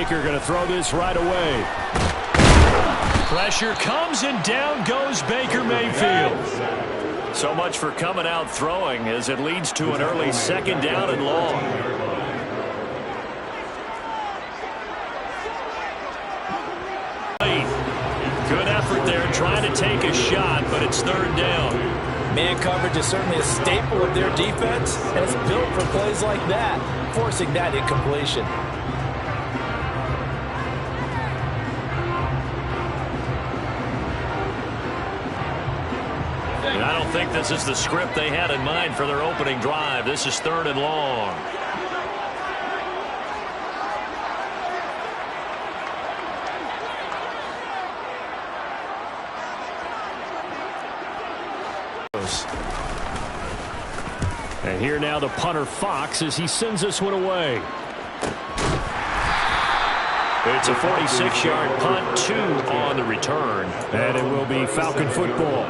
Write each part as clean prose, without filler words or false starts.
Baker going to throw this right away. Pressure comes and down goes Baker Mayfield. So much for coming out throwing as it leads to an early 2nd down and long. Good effort there trying to take a shot, but it's 3rd down. Man coverage is certainly a staple of their defense, and it's built for plays like that, forcing that incompletion. And I don't think this is the script they had in mind for their opening drive. This is 3rd and long. And here now the punter Fox as he sends this one away. It's a 46-yard punt, 2 on the return. And it will be Falcon football.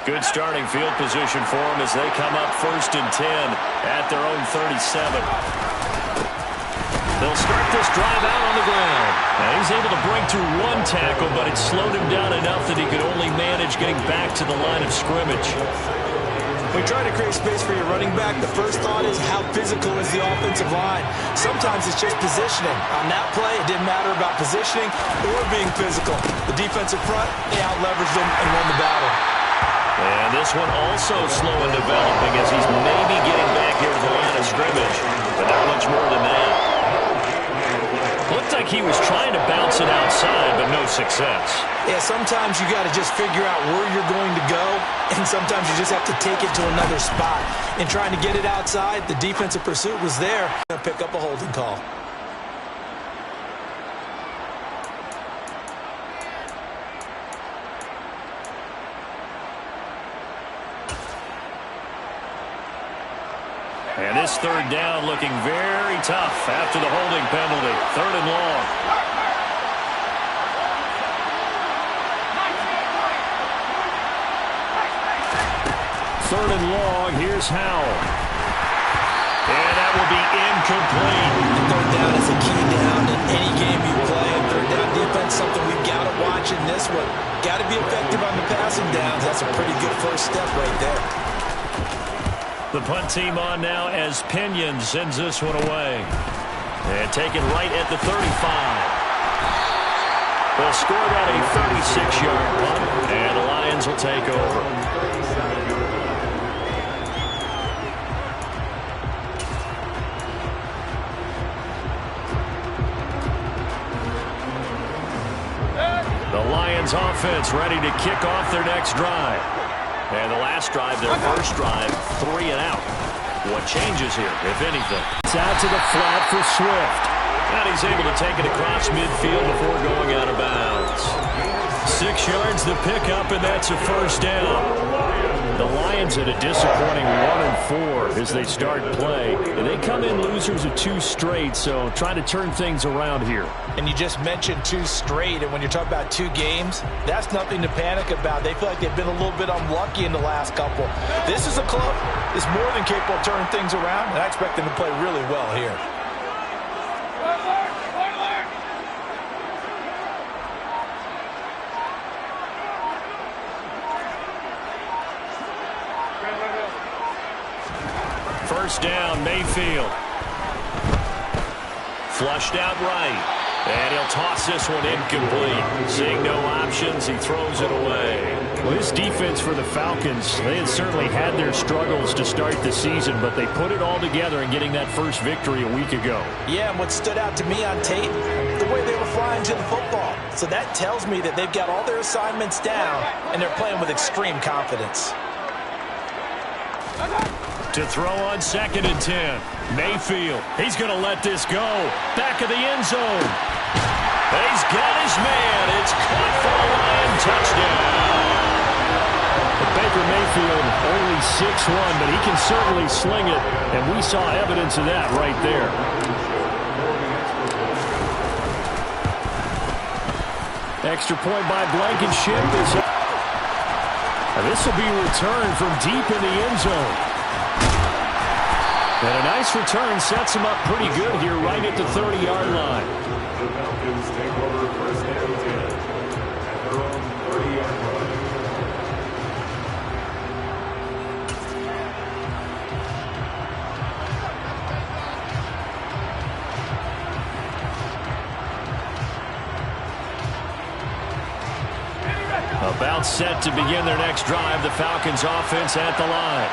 Good starting field position for them as they come up 1st and 10 at their own 37. They'll start this drive out on the ground. Now he's able to break through 1 tackle, but it slowed him down enough that he could only manage getting back to the line of scrimmage. When you try to create space for your running back, the first thought is how physical is the offensive line. Sometimes it's just positioning. On that play, it didn't matter about positioning or being physical. The defensive front, they out-leveraged him and won the battle. And this one also slow in developing as he's maybe getting back here to the line of scrimmage, but not much more than that. Looked like he was trying to bounce it outside, but no success. Yeah, sometimes you got to just figure out where you're going to go, and sometimes you just have to take it to another spot. In trying to get it outside, the defensive pursuit was there. Going to pick up a holding call. And this 3rd down looking very tough after the holding penalty. 3rd and long. Third and long. Here's Howell. And that will be incomplete. And 3rd down is a key down in any game you play. And 3rd down defense, something we've got to watch in this one. Got to be effective on the passing downs. That's a pretty good first step right there. The punt team on now as Pinion sends this one away. And taken right at the 35. They'll score that a 36-yard punt, and the Lions will take over. The Lions offense ready to kick off their next drive. And the last drive, their first drive, 3 and out. What changes here, if anything? It's out to the flat for Swift. And he's able to take it across midfield before going out of bounds. 6 yards the pickup, and that's a 1st down. The Lions at a disappointing 1-4 as they start play. And they come in losers of 2 straight, so trying to turn things around here. And you just mentioned 2 straight, and when you're talking about 2 games, that's nothing to panic about. They feel like they've been a little bit unlucky in the last couple. This is a club that's more than capable of turning things around, and I expect them to play really well here. First down, Mayfield. Flushed out right. And he'll toss this one incomplete. Seeing no options, he throws it away. Well, this defense for the Falcons, they had certainly had their struggles to start the season, but they put it all together in getting that first victory a week ago. Yeah, and what stood out to me on tape, the way they were flying to the football. So that tells me that they've got all their assignments down, and they're playing with extreme confidence. To throw on 2nd and 10. Mayfield, he's going to let this go. Back of the end zone. He's got his man. It's caught for a Lion touchdown. Baker Mayfield only 6'1", but he can certainly sling it, and we saw evidence of that right there. Extra point by Blankenship is up. And this will be returned from deep in the end zone. And a nice return sets him up pretty good here right at the 30-yard line. The Falcons take over first and 10 at their own 30-yard line. About set to begin their next drive, the Falcons offense at the line.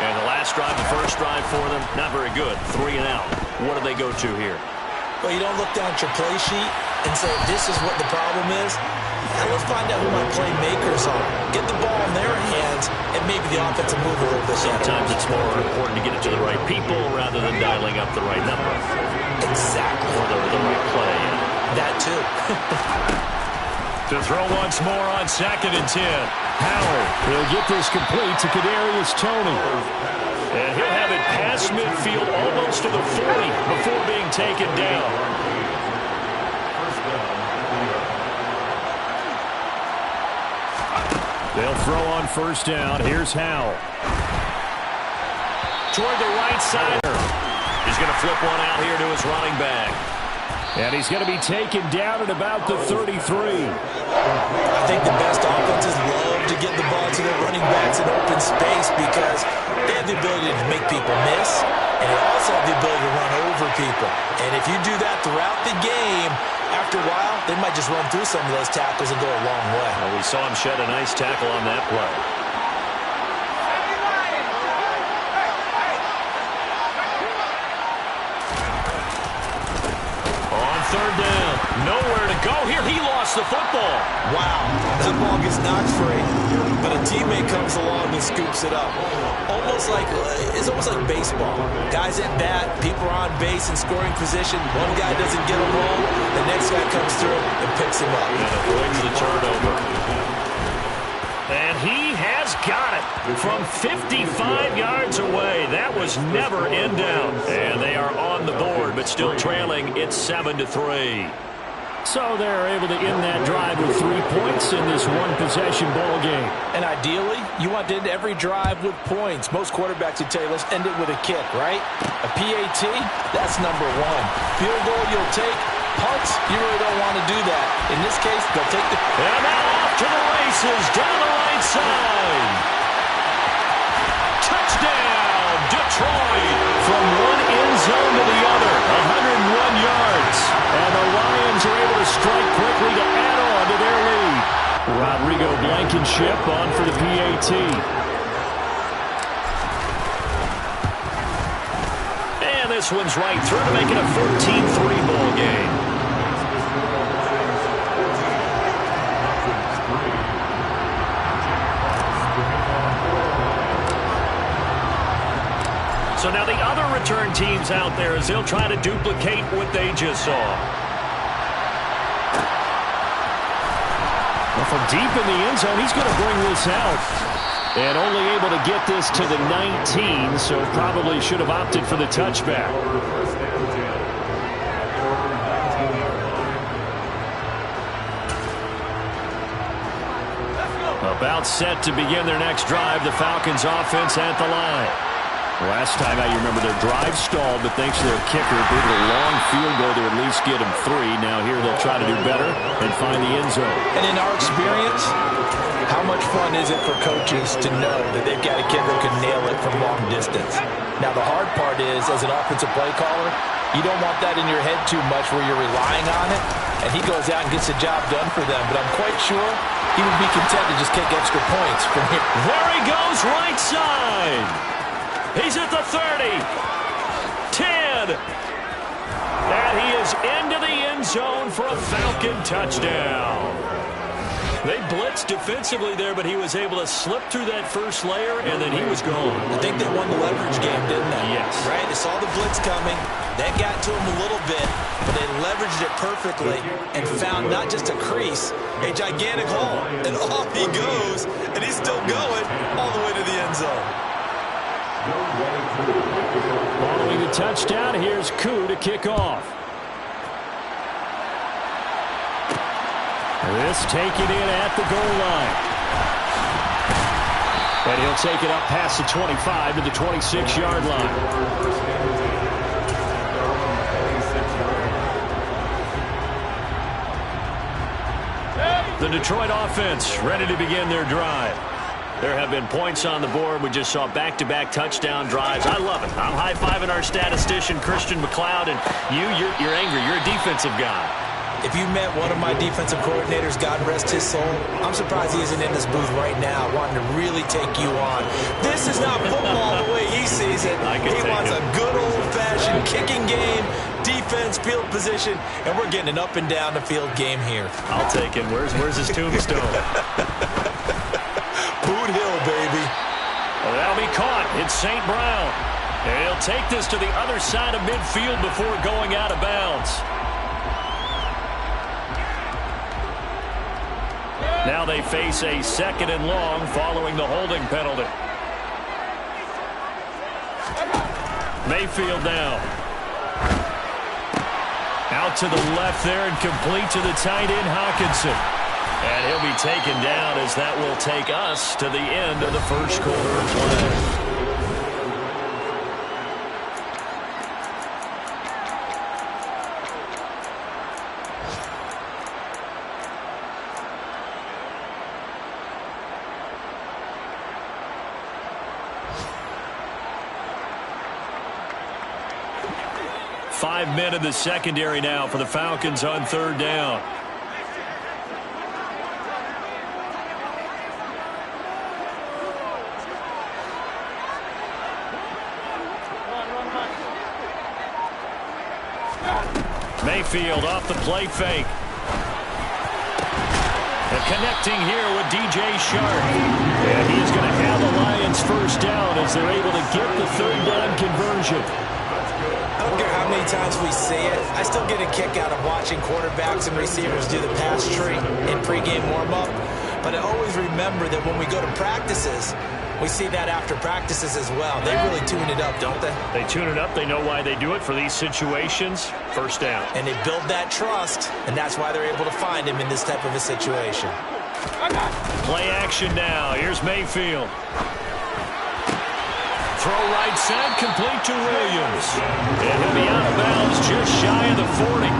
And the last drive, the first drive for them, not very good. 3 and out. What do they go to here? Well, you don't look down at your play sheet and say, this is what the problem is. Now let's find out who my playmakers are. Get the ball in their hands, and maybe the offense will move a little bit. Sometimes it's more important to get it to the right people rather than dialing up the right number. Exactly. Or the right play. That too. To throw once more on 2nd and 10. Howell, he'll get this complete to Kadarius Toney. And he'll have it past midfield almost to the 40 before being taken down. They'll throw on first down. Here's Howell. Toward the right side. He's going to flip one out here to his running back. And he's going to be taken down at about the 33. I think the best offenses love to get the ball to their running backs in open space because they have the ability to make people miss, and they also have the ability to run over people. And if you do that throughout the game, after a while, they might just run through some of those tackles and go a long way. Well, we saw him shed a nice tackle on that play. Third down. Nowhere to go here. He lost the football. Wow. That ball gets knocked free, but a teammate comes along and scoops it up. It's almost like baseball. Guys at bat, people are on base in scoring position. One guy doesn't get him home. The next guy comes through and picks him up. And avoids the turnover. And he has got it from 55 yards away. That was never in doubt. And they are on the board, but still trailing. It's 7-3. So they're able to end that drive with 3 points in this one-possession ball game. And ideally, you want to end every drive with points. Most quarterbacks would tell you, let's end it with a kick, right? A PAT, that's number 1. Field goal you'll take. Punts, you really don't want to do that. In this case, they'll take the... And now off to the races, down the right side. Touchdown, Detroit. From one end zone to the other, 101 yards. And the Lions are able to strike quickly to add on to their lead. Rodrigo Blankenship on for the PAT. And this one's right through to make it a 14-3 ball game. So now the other return teams out there as they'll try to duplicate what they just saw. Well, from deep in the end zone, he's going to bring this out. And only able to get this to the 19, so probably should have opted for the touchback. About set to begin their next drive, the Falcons offense at the line. Last time I remember their drive stalled, but thanks to their kicker, they did a long field goal to at least get them 3. Now here they'll try to do better and find the end zone. And in our experience, how much fun is it for coaches to know that they've got a kicker who can nail it from long distance? Now the hard part is, as an offensive play caller, you don't want that in your head too much where you're relying on it, and he goes out and gets the job done for them. But I'm quite sure he would be content to just kick extra points from here. There he goes, right side. He's at the 30, 10, and he is into the end zone for a Falcon touchdown. They blitzed defensively there, but he was able to slip through that first layer, and then he was gone. I think they won the leverage game, didn't they? Yes. Right? They saw the blitz coming. That got to him a little bit, but they leveraged it perfectly and found not just a crease, a gigantic hole. And off he goes, and he's still going all the way to the end zone. Following the touchdown, here's Koo to kick off. This taken in at the goal line. And he'll take it up past the 25 to the 26-yard line. The Detroit offense ready to begin their drive. There have been points on the board. We just saw back-to-back touchdown drives. I love it. I'm high-fiving our statistician, Christian McLeod, and you're angry. You're a defensive guy. If you met one of my defensive coordinators, God rest his soul, I'm surprised he isn't in this booth right now wanting to really take you on. This is not football the way he sees it. He wants a good old-fashioned kicking game, defense, field position, and we're getting an up-and-down the field game here. I'll take it. Where's his tombstone? Boot Hill, baby. Well, that'll be caught. It's St. Brown. And he'll take this to the other side of midfield before going out of bounds. Now they face a 2nd and long following the holding penalty. Mayfield now. Out to the left there and complete to the tight end, Hockenson. And he'll be taken down as that will take us to the end of the first quarter of play. Five men in the secondary now for the Falcons on 3rd down. Mayfield off the play fake. And connecting here with DJ Shark. And he's going to have the Lions first down as they're able to get the 3rd down conversion. I don't care how many times we see it. I still get a kick out of watching quarterbacks and receivers do the pass tree in pregame warm-up. But I always remember that when we go to practices, we see that after practices as well. They really tune it up, don't they? They tune it up. They know why they do it for these situations. First down. And they build that trust, and that's why they're able to find him in this type of a situation. Play action now. Here's Mayfield. Throw right side, complete to Williams. And he'll be out of bounds just shy of the 40.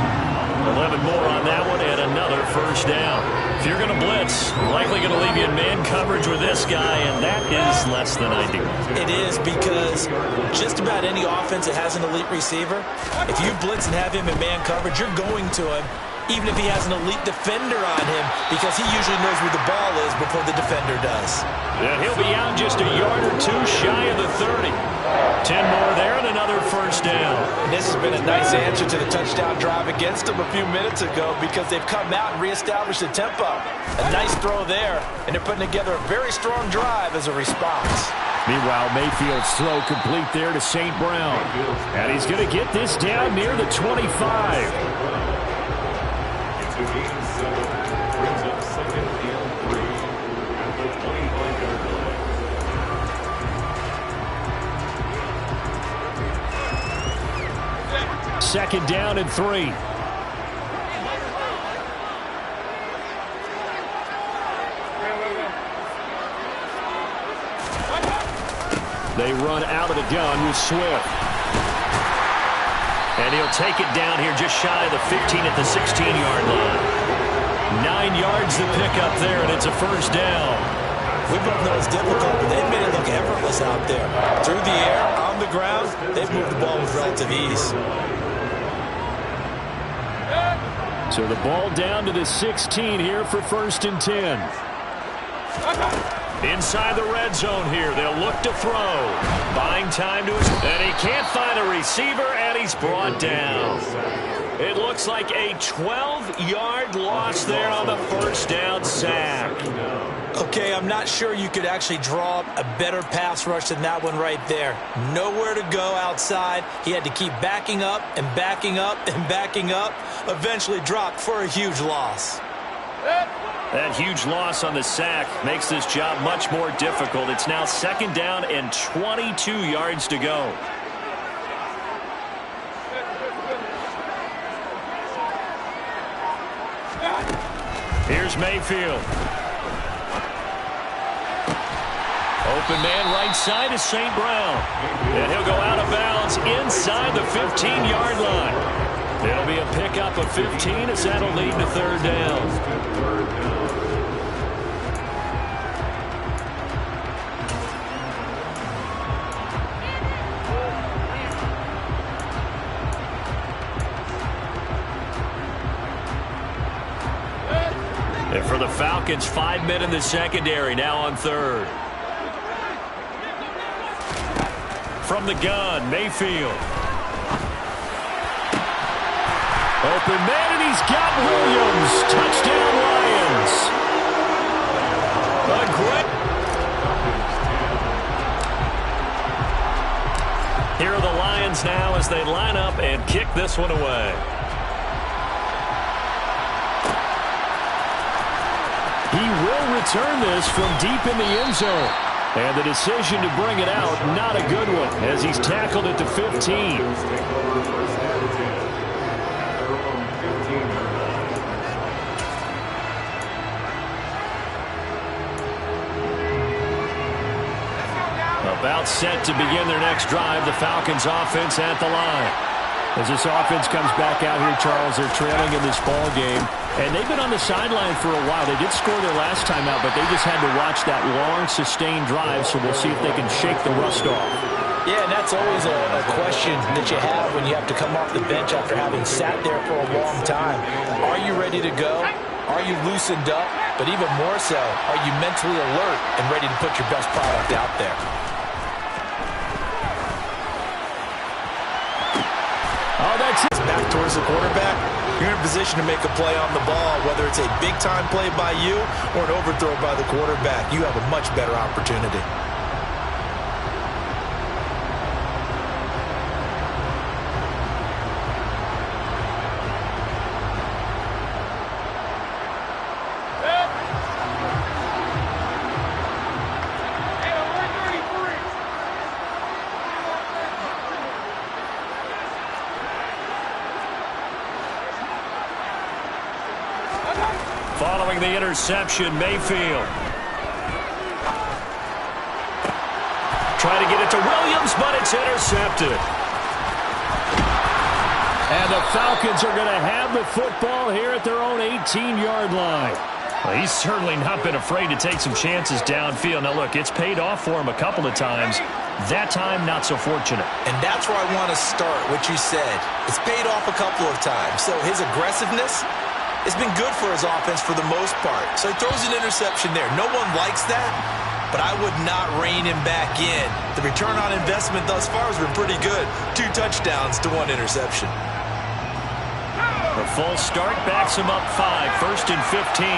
11 more on that one and another first down. If you're going to blitz, likely going to leave you in man coverage with this guy, and that is less than ideal. It is, because just about any offense that has an elite receiver, if you blitz and have him in man coverage, you're going to him, even if he has an elite defender on him, because he usually knows where the ball is before the defender does. And he'll be out just a yard or two shy of the 30. 10 more there and another first down. And this has been a nice answer to the touchdown drive against them a few minutes ago, because they've come out and reestablished the tempo. A nice throw there, and they're putting together a very strong drive as a response. Meanwhile, Mayfield's throw complete there to St. Brown. And he's going to get this down near the 25. Into game 7, brings up 2nd and 3 at the 25-yard line. Second down and 3. They run out of the gun with Swift. And he'll take it down here just shy of the 15 at the 16-yard line. 9 yards to pick up there, and it's a first down. We both know it's difficult, but they've made it look effortless out there. Through the air, on the ground, they've moved the ball with relative ease. So the ball down to the 16 here for 1st and 10. Inside the red zone here. They'll look to throw. Buying time to his... And he can't find a receiver, and he's brought down. It looks like a 12-yard loss there on the first down sack. Okay, I'm not sure you could actually draw up a better pass rush than that one right there. Nowhere to go outside. He had to keep backing up and backing up and backing up. Eventually dropped for a huge loss. That huge loss on the sack makes this job much more difficult. It's now 2nd down and 22 yards to go. Here's Mayfield. Open man right side is St. Brown. And he'll go out of bounds inside the 15-yard line. It'll be a pickup of 15 as that'll lead to third down. And for the Falcons, 5 men in the secondary, now on third. From the gun, Mayfield. Open man, and he's got Williams. Touchdown, Lions. A great. Here are the Lions now as they line up and kick this one away. He will return this from deep in the end zone. And the decision to bring it out, not a good one, as he's tackled at the 15. About set to begin their next drive, the Falcons offense at the line. As this offense comes back out here, Charles, they're trailing in this ball game. And they've been on the sideline for a while. They did score their last time out, but they just had to watch that long, sustained drive, so we'll see if they can shake the rust off. Yeah, and that's always a question that you have when you have to come off the bench after having sat there for a long time. Are you ready to go? Are you loosened up? But even more so, are you mentally alert and ready to put your best product out there? Oh, that's it. Back towards the quarterback. You're in a position to make a play on the ball, whether it's a big-time play by you or an overthrow by the quarterback. You have a much better opportunity. Following the interception, Mayfield. Try to get it to Williams, but it's intercepted. And the Falcons are going to have the football here at their own 18-yard line. Well, he's certainly not been afraid to take some chances downfield. Now, look, it's paid off for him a couple of times. That time, not so fortunate. And that's where I want to start, what you said. It's paid off a couple of times. So his aggressiveness, it's been good for his offense for the most part. So he throws an interception there. No one likes that, but I would not rein him back in. The return on investment thus far has been pretty good. 2 touchdowns to 1 interception. The full start backs him up 5, 1st and 15.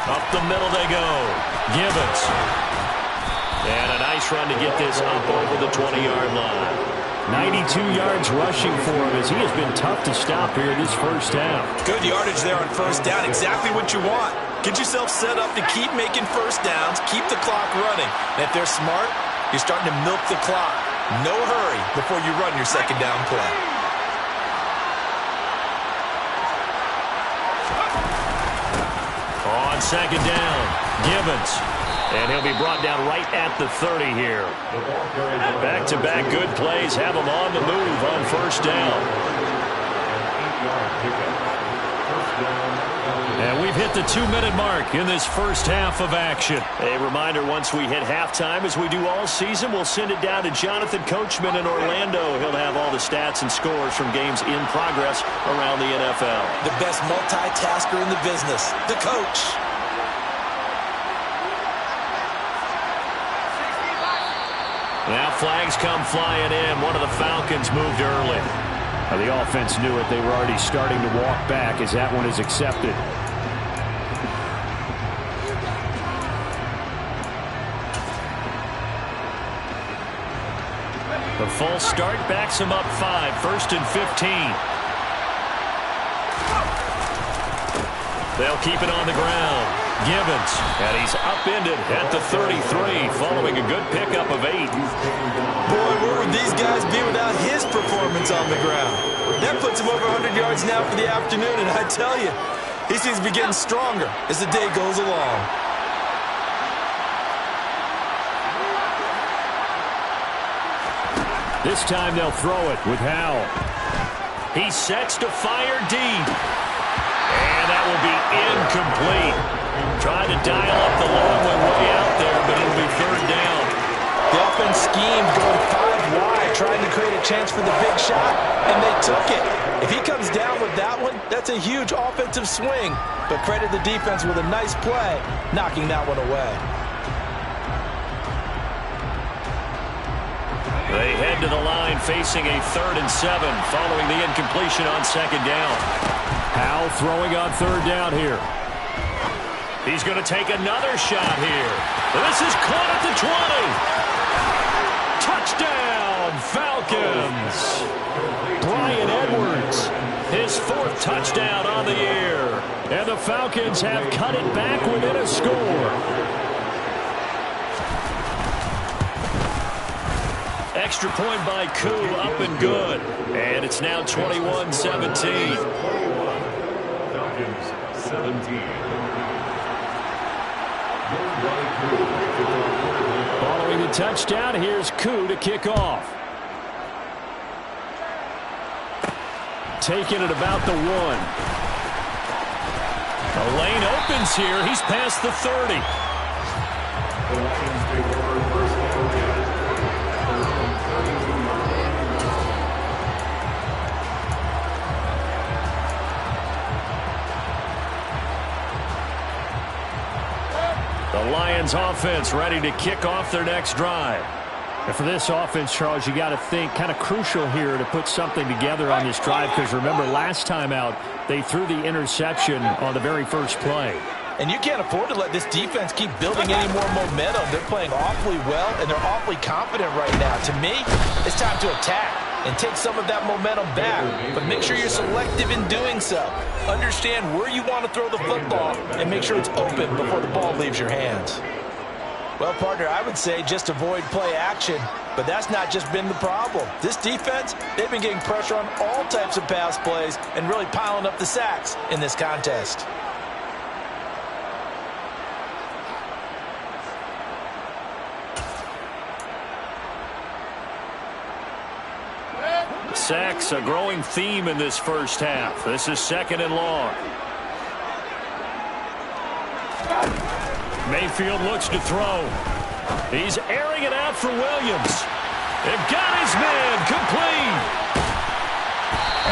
Up the middle they go. Gibbons. And a nice run to get this up over the 20-yard line. 92 yards rushing for him as he has been tough to stop here this first half. Good yardage there on first down. Exactly what you want. Get yourself set up to keep making first downs, keep the clock running. And if they're smart, you're starting to milk the clock. No hurry before you run your second down play. On second down, Gibbons. And he'll be brought down right at the 30 here. Back-to-back good plays have him on the move on first down. And we've hit the 2-minute mark in this first half of action. A reminder, once we hit halftime, as we do all season, we'll send it down to Jonathan Coachman in Orlando. He'll have all the stats and scores from games in progress around the NFL. The best multitasker in the business, the coach. Now flags come flying in. One of the Falcons moved early. Now the offense knew it. They were already starting to walk back as that one is accepted. The full start backs him up 5, 1st and 15. They'll keep it on the ground. Gibbons, and he's upended at the 33 following a good pickup of 8. Boy, where would these guys be without his performance on the ground? That puts him over 100 yards now for the afternoon, and I tell you, he seems to be getting stronger as the day goes along. This time they'll throw it with Howell. He sets to fire deep. And that will be incomplete. Trying to dial up the long one way out there, but it'll be third down. The offense schemed going 5 wide, trying to create a chance for the big shot, and they took it. If he comes down with that one, that's a huge offensive swing. But credit the defense with a nice play, knocking that one away. They head to the line facing a 3rd and 7 following the incompletion on 2nd down. Howell throwing on 3rd down here. He's going to take another shot here. This is caught at the 20. Touchdown, Falcons. Bryan Edwards. His 4th touchdown on the year. And the Falcons have cut it back within a score. Extra point by Koo, up and good. And it's now 21-17. Falcons 17. Following the touchdown, here's Koo to kick off. Taking it about the 1. The lane opens here. He's past the 30. The Lions take over first down catch. The Lions offense ready to kick off their next drive. And for this offense, Charles, you got to think kind of crucial here to put something together on this drive, because remember last time out they threw the interception on the very first play. And you can't afford to let this defense keep building any more momentum. They're playing awfully well, and they're awfully confident right now. To me, it's time to attack and take some of that momentum back. But make sure you're selective in doing so. Understand where you want to throw the football and make sure it's open before the ball leaves your hands. Well, partner, I would say just avoid play action, but that's not just been the problem. This defense, they've been getting pressure on all types of pass plays and really piling up the sacks in this contest. Sacks, a growing theme in this first half. This is 2nd and long. Mayfield looks to throw. He's airing it out for Williams. It got his man complete.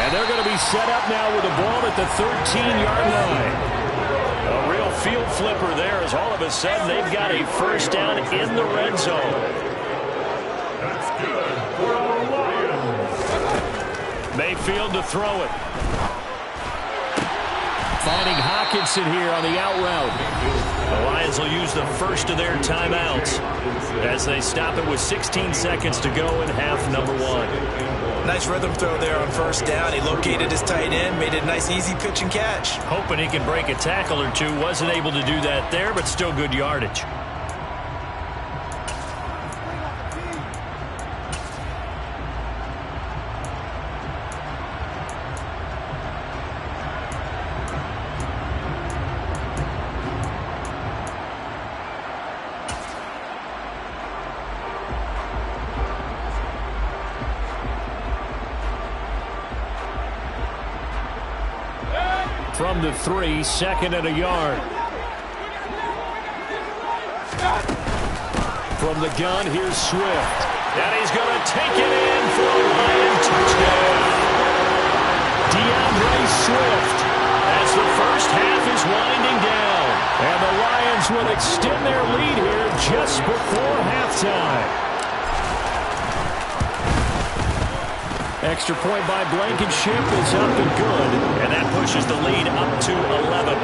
And they're going to be set up now with the ball at the 13-yard line. A real field flipper there, as all of a sudden they've got a first down in the red zone. That's good for the Lions. Mayfield to throw it. Finding Hockenson here on the out route. The Lions will use the first of their timeouts as they stop it with 16 seconds to go in half number 1. Nice rhythm throw there on first down. He located his tight end, made it a nice easy pitch and catch. Hoping he can break a tackle or two. Wasn't able to do that there, but still good yardage. From the 3, 2nd and a yard. From the gun, here's Swift. And he's going to take it in for a Lion touchdown. DeAndre Swift. As the first half is winding down. And the Lions will extend their lead here just before halftime. Extra point by Blankenship is up and good. And that pushes the lead up to 11.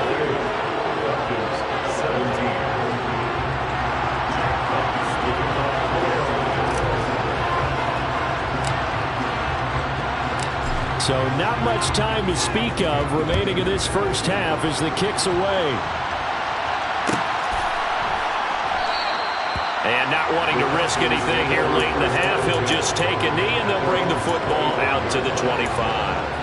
So not much time to speak of remaining in this first half as the kick's away. And not wanting to risk anything here late in the half, he'll just take a knee and they'll bring the football out to the 25.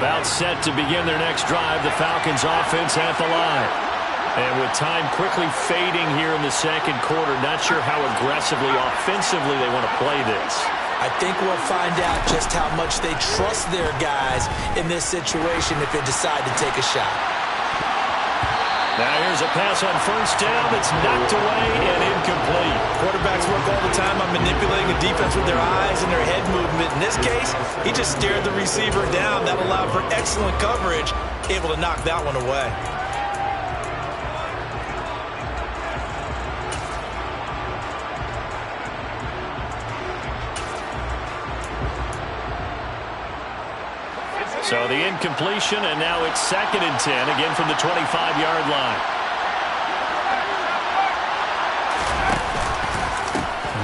About set to begin their next drive, the Falcons offense at the line. And with time quickly fading here in the second quarter, not sure how aggressively, offensively they want to play this. I think we'll find out just how much they trust their guys in this situation if they decide to take a shot. Now here's a pass on first down that's knocked away and incomplete. Quarterbacks work all the time on manipulating a defense with their eyes and their head movement. In this case, he just stared the receiver down. That allowed for excellent coverage, able to knock that one away. So the incompletion, and now it's 2nd and 10, again from the 25-yard line.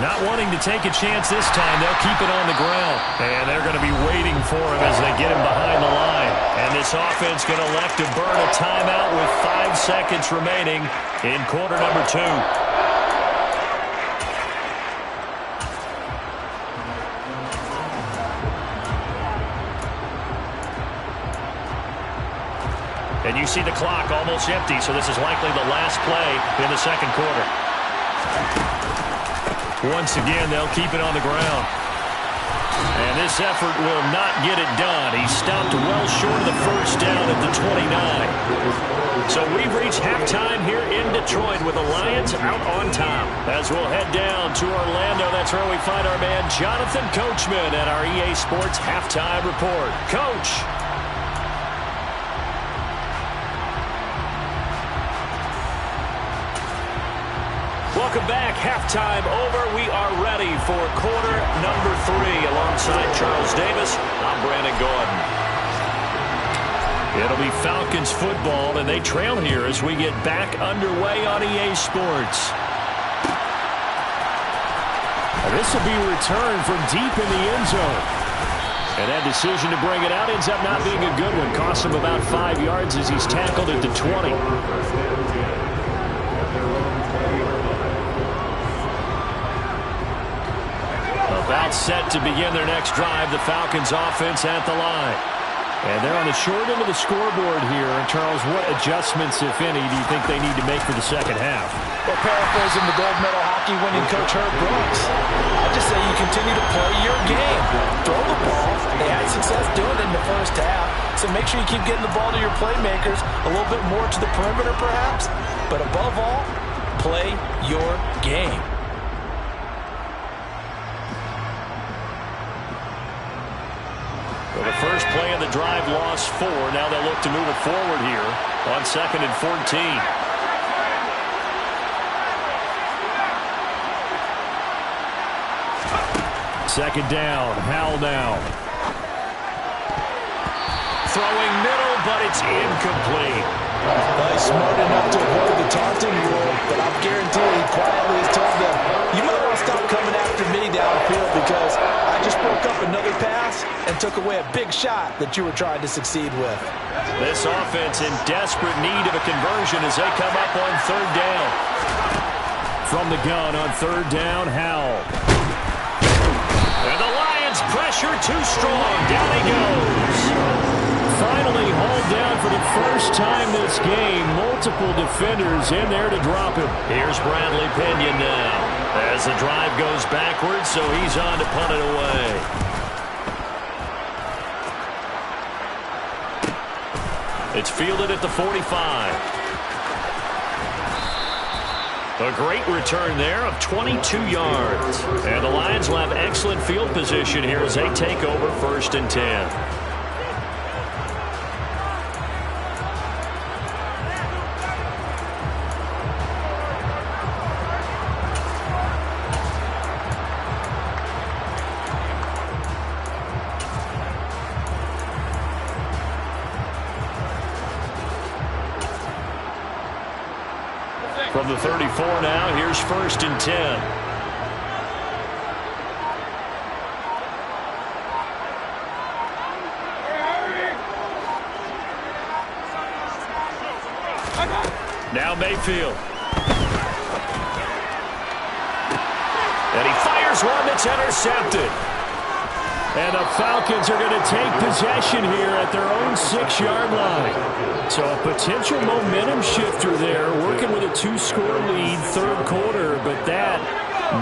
Not wanting to take a chance this time, they'll keep it on the ground. And they're going to be waiting for him as they get him behind the line. And this offense going to elect to burn a timeout with 5 seconds remaining in quarter number 2. And you see the clock almost empty, so this is likely the last play in the second quarter. Once again, they'll keep it on the ground. And this effort will not get it done. He stopped well short of the first down at the 29. So we've reached halftime here in Detroit with the Lions out on top. As we'll head down to Orlando, that's where we find our man Jonathan Coachman at our EA Sports Halftime Report. Coach. Welcome back. Halftime over. We are ready for quarter number 3. Alongside Charles Davis, I'm Brandon Gordon. It'll be Falcons football, and they trail here as we get back underway on EA Sports. This will be a return from deep in the end zone. And that decision to bring it out ends up not being a good one. Costs him about 5 yards as he's tackled at the 20. About set to begin their next drive, the Falcons offense at the line. And they're on the short end of the scoreboard here. And Charles, what adjustments, if any, do you think they need to make for the second half? Well, paraphrasing the gold medal hockey winning coach Herb Brooks, I just say you continue to play your game. Throw the ball. They had success doing it in the first half. So make sure you keep getting the ball to your playmakers, a little bit more to the perimeter perhaps. But above all, play your game. Well, the first play of the drive lost 4. Now they'll look to move it forward here on 2nd and 14. Second down. Howell now. Throwing middle, but it's incomplete. Well, he's smart enough to avoid the taunting rule, but I'm guaranteed he quietly has told them, you might want to stop coming after me downfield because I just broke up another pass and took away a big shot that you were trying to succeed with. This offense in desperate need of a conversion as they come up on 3rd down. From the gun on 3rd down, Howell. And the Lions pressure too strong. Down he goes. Finally hauled down for the first time this game. Multiple defenders in there to drop him. Here's Bradley Pinion now as the drive goes backwards, so he's on to punt it away. It's fielded at the 45. A great return there of 22 yards. And the Lions will have excellent field position here as they take over 1st and 10. From the 34 now, here's 1st and 10. Now Mayfield. And he fires one that's intercepted. And the Falcons are going to take possession here at their own 6-yard line. So a potential momentum shifter there, working with a 2-score lead, third quarter, but that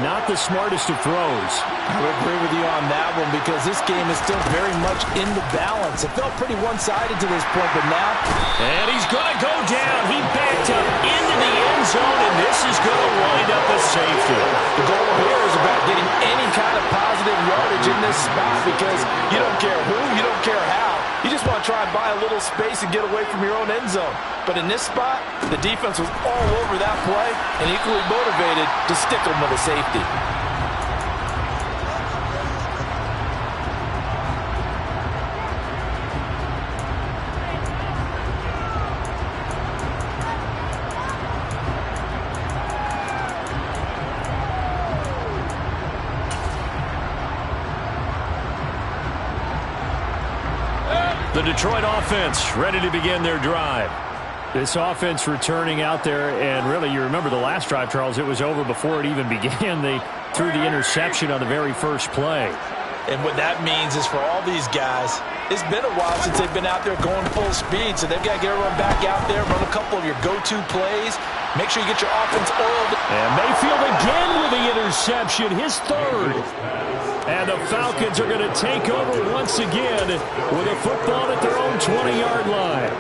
not the smartest of throws. I would agree with you on that one because this game is still very much in the balance. It felt pretty one-sided to this point, but now... And he's going to go down. He backed up into the end zone, and this is going to wind up a safety. The goal here is about getting any kind of positive yardage in this spot because you don't care who, you don't care how. You just want to try and buy a little space and get away from your own end zone. But in this spot, the defense was all over that play and equally motivated to stick them with a safety. The Detroit offense ready to begin their drive. This offense returning out there, and really, you remember the last drive, Charles, it was over before it even began. They threw the interception on the very first play. And what that means is for all these guys, it's been a while since they've been out there going full speed, so they've got to get everyone back out there, run a couple of your go-to plays, make sure you get your offense oiled. And Mayfield again with the interception, his third. And the Falcons are going to take over once again with a football at their own 20-yard line.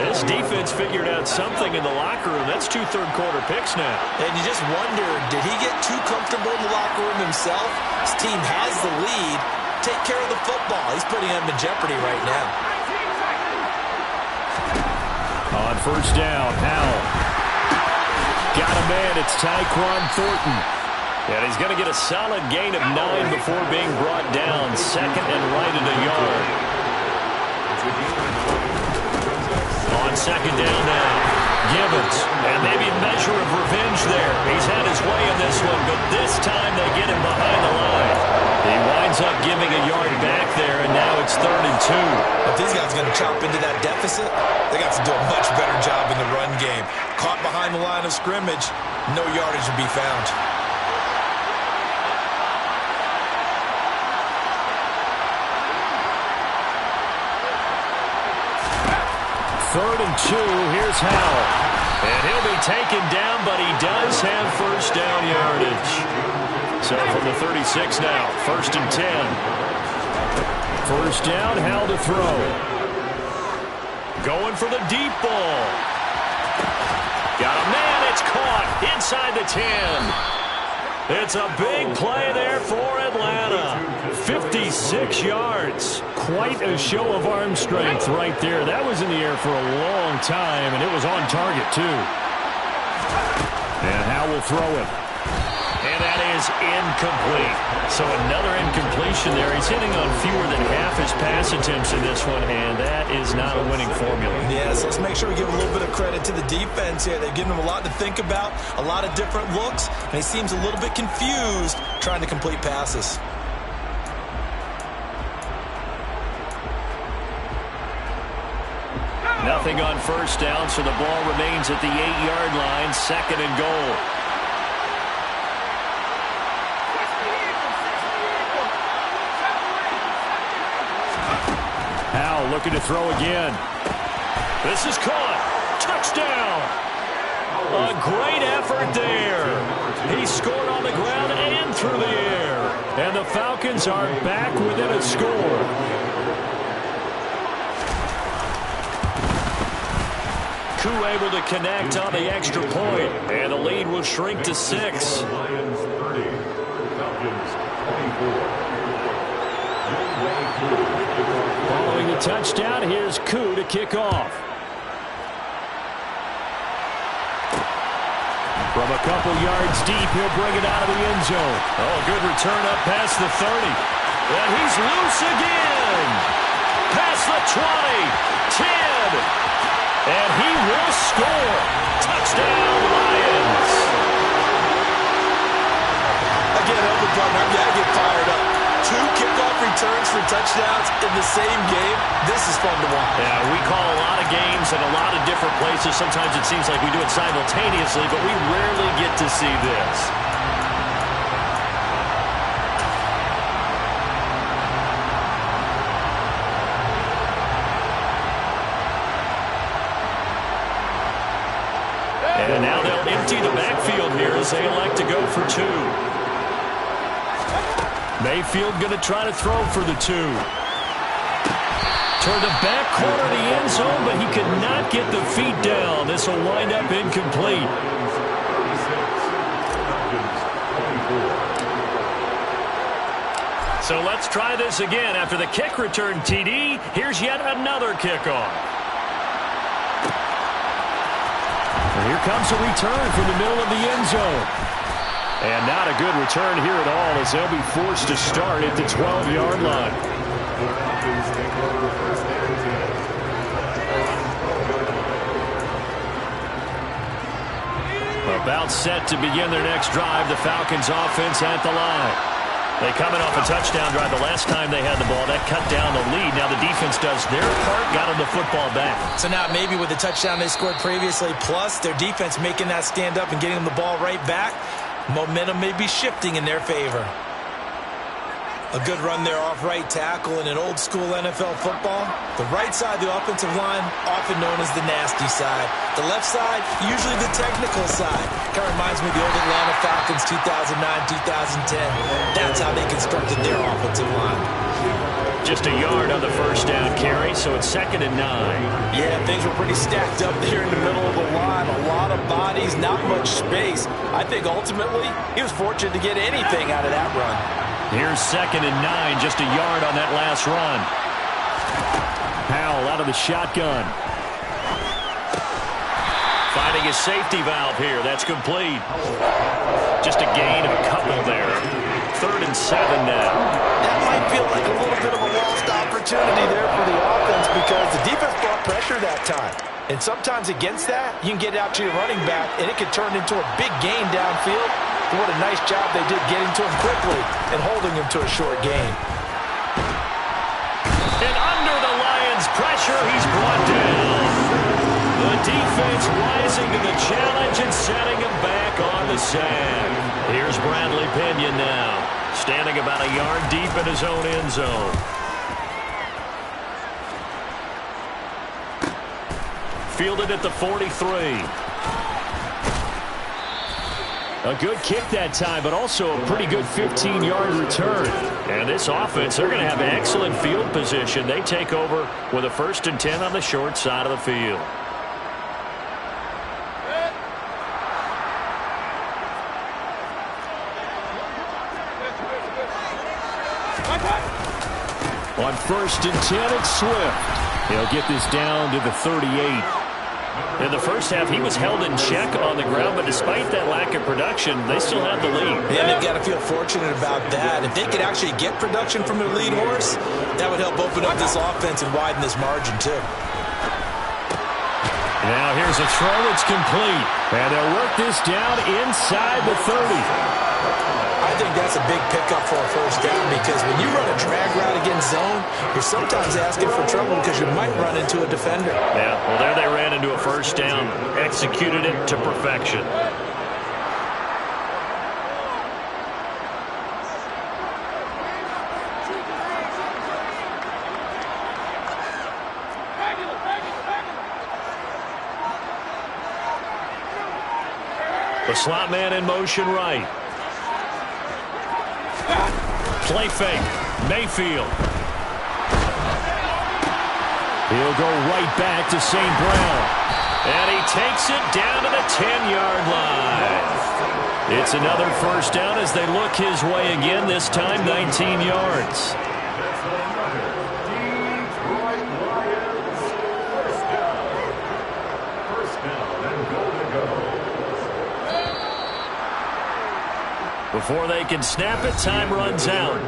This defense figured out something in the locker room. That's 2 third-quarter picks now. And you just wonder, did he get too comfortable in the locker room himself? His team has the lead. Take care of the football. He's putting them in jeopardy right now. On first down, Howell. Got a man. It's Tyquan Thornton. And he's going to get a solid gain of 9 before being brought down. Second and right at a yard. On second down now, Gibbons. And maybe a measure of revenge there. He's had his way in this one, but this time they get him behind the line. He winds up giving a yard back there, and now it's 3rd and 2. If these guys are going to chop into that deficit, they got to do a much better job in the run game. Caught behind the line of scrimmage, no yardage to be found. 3rd and 2. Here's Howell. And he'll be taken down, but he does have first down yardage. So from the 36 now, 1st and 10. First down, Howell to throw. Going for the deep ball. Got a man, it's caught inside the 10. It's a big play there for Atlanta. 56 yards. Quite a show of arm strength right there. That was in the air for a long time, and it was on target, too. And Howell will throw it. And that is incomplete. So another incompletion there. He's hitting on fewer than half his pass attempts in this one, and that is not a winning formula. Yes, let's make sure we give a little bit of credit to the defense here. They've given him a lot to think about, a lot of different looks, and he seems a little bit confused trying to complete passes. Nothing on first down, so the ball remains at the 8-yard line, 2nd and goal. Howell looking to throw again. This is caught. Touchdown. A great effort there. He scored on the ground and through the air. And the Falcons are back within a score. Koo able to connect on the extra point, and the lead will shrink to 6. Lions 30, Falcons 24. Following the touchdown, here's Koo to kick off. From a couple yards deep, he'll bring it out of the end zone. Oh, good return up past the 30. And he's loose again. Past the 20, 10. And he will score. Touchdown, Lions. Again, Elder Butler, I've got to get fired up. 2 kickoff returns for touchdowns in the same game. This is fun to watch. Yeah, we call a lot of games in a lot of different places. Sometimes it seems like we do it simultaneously, but we rarely get to see this. And now they'll empty the backfield here as they elect to go for 2. Mayfield going to try to throw for the 2. Toward the back corner of the end zone, but he could not get the feet down. This will wind up incomplete. So let's try this again. After the kick return TD, here's yet another kickoff. And here comes a return from the middle of the end zone. And not a good return here at all as they'll be forced to start at the 12-yard line. About set to begin their next drive, the Falcons offense at the line. They coming off a touchdown drive the last time they had the ball. That cut down the lead. Now the defense does their part, got them the football back. So now maybe with the touchdown they scored previously, plus their defense making that stand up and getting them the ball right back, momentum may be shifting in their favor. A good run there off right tackle in an old-school NFL football. The right side of the offensive line, often known as the nasty side. The left side, usually the technical side. Kind of reminds me of the old Atlanta Falcons 2009-2010. That's how they constructed their offensive line. Just a yard on the first down carry, so it's 2nd and 9. Yeah, things were pretty stacked up there in the middle of the line. A lot of bodies, not much space. I think ultimately he was fortunate to get anything out of that run. Here's 2nd and 9, just a yard on that last run. Powell out of the shotgun. Finding his safety valve here. That's complete. Just a gain of a couple there. 3rd and 7 now. That might feel like a little bit of a lost opportunity there for the offense because the defense brought pressure that time. And sometimes against that, you can get out to your running back, and it could turn into a big gain downfield. But what a nice job they did getting to him quickly and holding him to a short gain. And under the Lions' pressure, he's brought down. The defense rising to the challenge and setting him back on the sack. Here's Bradley Pinion now, standing about a yard deep in his own end zone. Fielded at the 43. A good kick that time, but also a pretty good 15-yard return. And this offense, they're going to have excellent field position. They take over with a 1st and 10 on the short side of the field. On 1st and 10, it's Swift. He'll get this down to the 38. In the first half, he was held in check on the ground, but despite that lack of production, they still have the lead. Yeah, they've got to feel fortunate about that. If they could actually get production from their lead horse, that would help open up this offense and widen this margin, too. Now here's a throw. It's complete. And they'll work this down inside the 30. I think that's a big pickup for a first down because when you run a drag route against zone, you're sometimes asking for trouble because you might run into a defender. Yeah, well, there they ran into a first down, executed it to perfection. The slot man in motion right. Play fake. Mayfield. He'll go right back to St. Brown. And he takes it down to the 10-yard line. It's another first down as they look his way again, this time 19 yards. Before they can snap it, time runs out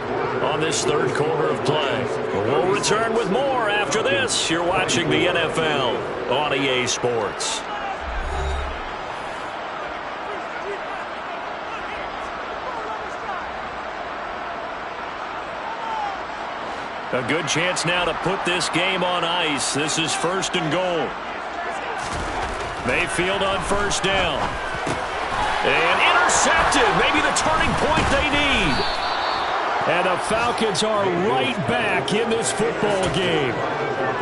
on this 3rd quarter of play. We'll return with more after this. You're watching the NFL on EA Sports. A good chance now to put this game on ice. This is 1st and goal. Mayfield on 1st down. And intercepted. Maybe the turning point they need. And the Falcons are right back in this football game.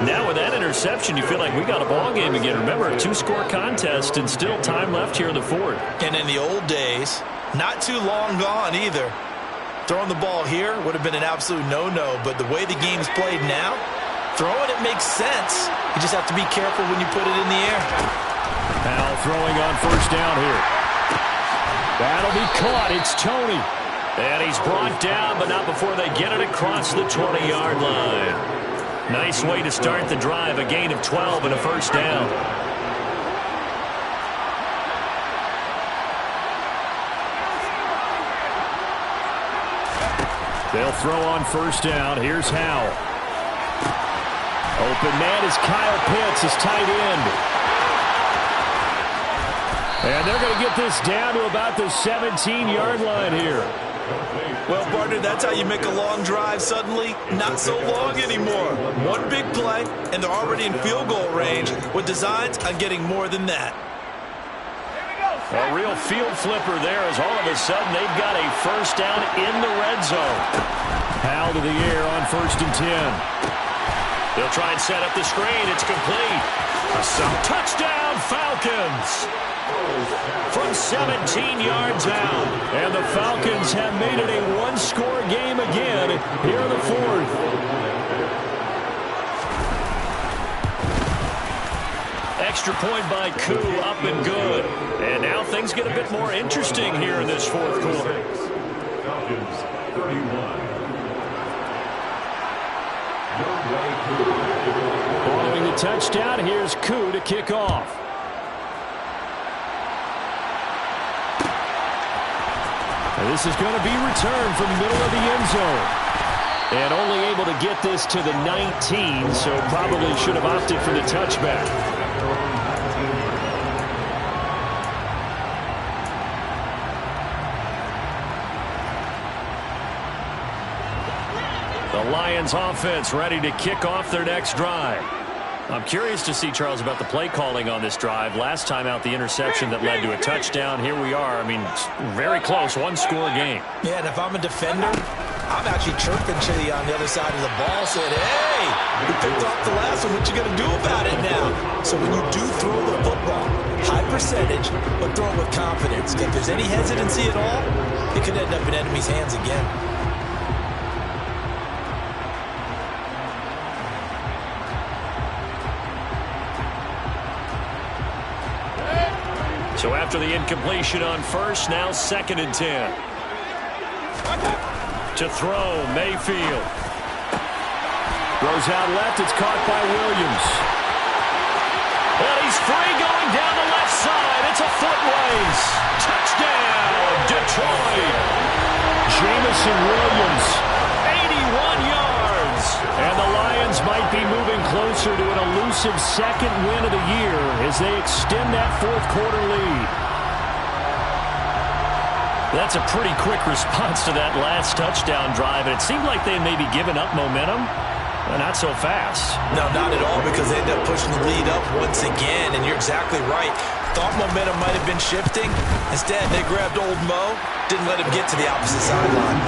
Now with that interception, you feel like we got a ball game again. Remember, a two-score contest and still time left here in the fourth. And in the old days, not too long gone either. Throwing the ball here would have been an absolute no-no, but the way the game's played now, throwing it makes sense. You just have to be careful when you put it in the air. Now throwing on first down here. That'll be caught. It's Toney. And he's brought down, but not before they get it across the 20-yard line. Nice way to start the drive, a gain of 12 and a first down. They'll throw on first down. Here's Howell. Open man is Kyle Pitts, his tight end. And they're going to get this down to about the 17-yard line here. Well, partner, that's how you make a long drive suddenly not so long anymore. One big play, and they're already in field goal range with designs on getting more than that. A real field flipper there as all of a sudden they've got a first down in the red zone. Howell to the air on 1st and 10. They'll try and set up the screen. It's complete. Touchdown, Falcons! From 17 yards out. And the Falcons have made it a one-score game again here in the fourth. Extra point by Koo, up and good. And now things get a bit more interesting here in this fourth quarter. Falcons 31. Following the touchdown, here's Koo to kick off. And this is going to be returned from the middle of the end zone. And only able to get this to the 19, so probably should have opted for the touchback. The Lions offense ready to kick off their next drive. I'm curious to see, Charles, about the play calling on this drive. Last time out, the interception that led to a touchdown. Here we are. I mean, very close, one-score game. Yeah, and if I'm a defender, I'm actually chirping Chili on the other side of the ball, saying, hey, you picked off the last one. What you going to do about it now? So when you do throw the football, high percentage, but throw it with confidence. If there's any hesitancy at all, it could end up in enemy's hands again. So after the incompletion on first, now 2nd and 10. To throw, Mayfield. Goes out left, it's caught by Williams. And he's free going down the left side. It's a foot race. Touchdown, Detroit. Jameson Williams. 81 yards. And the Lions might be moving closer to an elusive second win of the year as they extend that fourth quarter lead. That's a pretty quick response to that last touchdown drive. And it seemed like they may be giving up momentum. But not so fast. No, not at all, because they end up pushing the lead up once again. And you're exactly right. Thought momentum might have been shifting. Instead, they grabbed old Mo. Didn't let him get to the opposite sideline.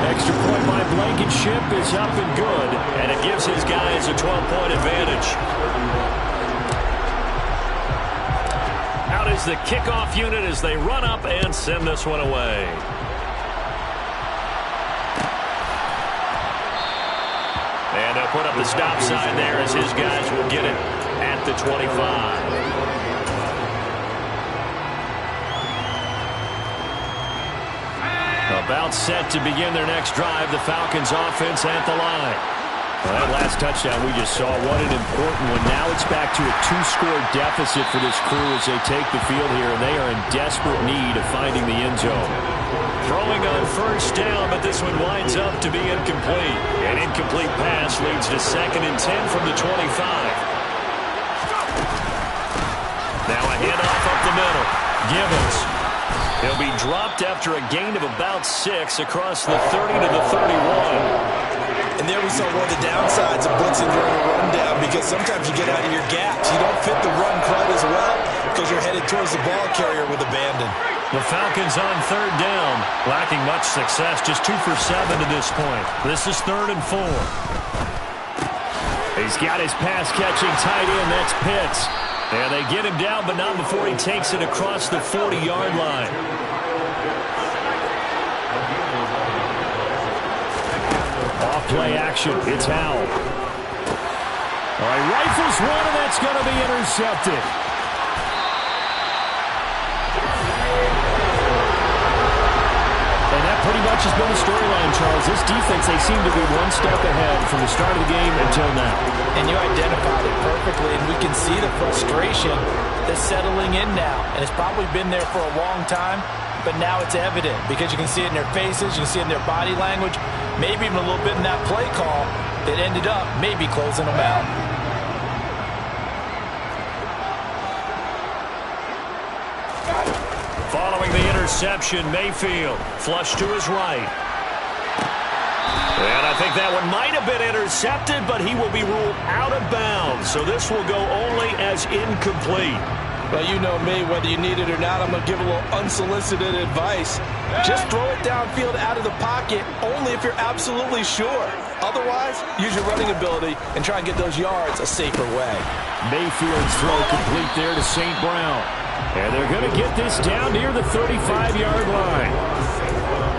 Extra point by Blankenship is up and good. And it gives his guys a 12-point advantage. Out is the kickoff unit as they run up and send this one away. And they'll put up the stop sign there as his guys will get it at the 25. About set to begin their next drive. The Falcons offense at the line. Well, that last touchdown we just saw, what an important one. Now it's back to a two-score deficit for this crew as they take the field here, and they are in desperate need of finding the end zone. Throwing on first down, but this one winds up to be incomplete. An incomplete pass leads to 2nd and 10 from the 25. Now a handoff up the middle. Gibbons. He'll be dropped after a gain of about 6 across the 30 to the 31. And there we saw one of the downsides of blitzing during a rundown, because sometimes you get out of your gaps. You don't fit the run quite as well because you're headed towards the ball carrier with abandon. The Falcons on third down, lacking much success, just 2 for 7 to this point. This is 3rd and 4. He's got his pass-catching tight end. That's Pitts. And they get him down, but not before he takes it across the 40-yard line. Off-play action. It's Howell. All right, rifles one, and that's going to be intercepted. And that pretty much has been the storyline, Charles. This defense, they seem to be one step ahead from the start of the game until now. And you identified it perfectly, and we can see the frustration that's settling in now. And it's probably been there for a long time, but now it's evident because you can see it in their faces, you can see it in their body language, maybe even a little bit in that play call that ended up maybe closing them out. Following the interception, Mayfield flush to his right. And I think that one might have been intercepted, but he will be ruled out of bounds. So this will go only as incomplete. Well, you know me, whether you need it or not, I'm going to give a little unsolicited advice. Just throw it downfield out of the pocket, only if you're absolutely sure. Otherwise, use your running ability and try and get those yards a safer way. Mayfield's throw complete there to St. Brown. And they're going to get this down near the 35-yard line.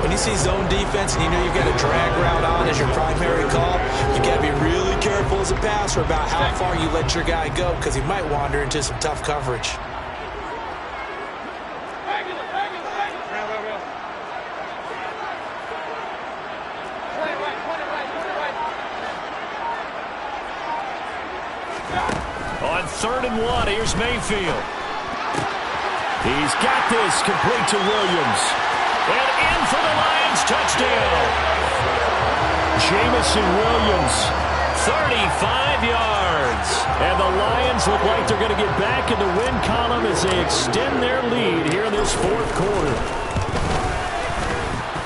When you see zone defense and you know you've got a drag route on as your primary call, you got to be really careful as a passer about how far you let your guy go because he might wander into some tough coverage. On 3rd and 1, here's Mayfield. He's got this complete to Williams. And in for the Lions, touchdown. Jamison Williams. 35 yards. And the Lions look like they're going to get back in the win column as they extend their lead here in this 4th quarter.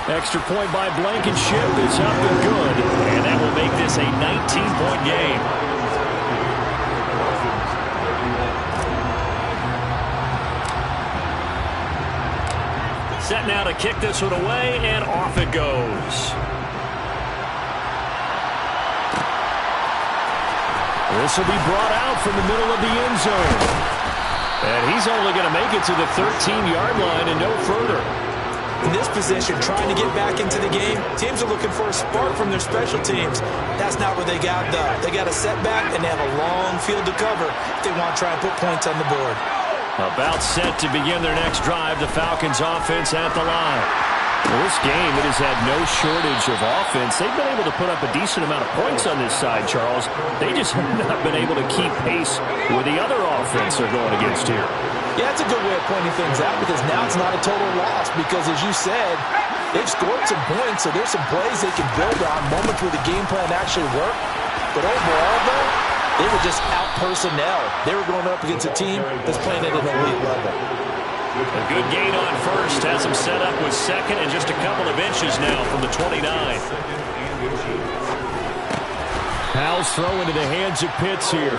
Extra point by Blankenship is up and good. And that will make this a 19-point game. Set now to kick this one away, and off it goes. This will be brought out from the middle of the end zone. And he's only going to make it to the 13-yard line and no further. In this position, trying to get back into the game, teams are looking for a spark from their special teams. That's not what they got, though. They got a setback, and they have a long field to cover if they want to try and put points on the board. About set to begin their next drive, the Falcons offense at the line. Well, this game, it has had no shortage of offense. They've been able to put up a decent amount of points on this side, Charles. They just have not been able to keep pace with the other offense they're going against here. Yeah, that's a good way of pointing things out because now it's not a total loss because, as you said, they've scored some points, so there's some plays they can build on, moments where the game plan actually worked. But overall, though, they were just out-personnel. They were going up against a team that's playing at an elite level. A good gain on first has him set up with second and just a couple of inches now from the 29. Howell's throw into the hands of Pitts here.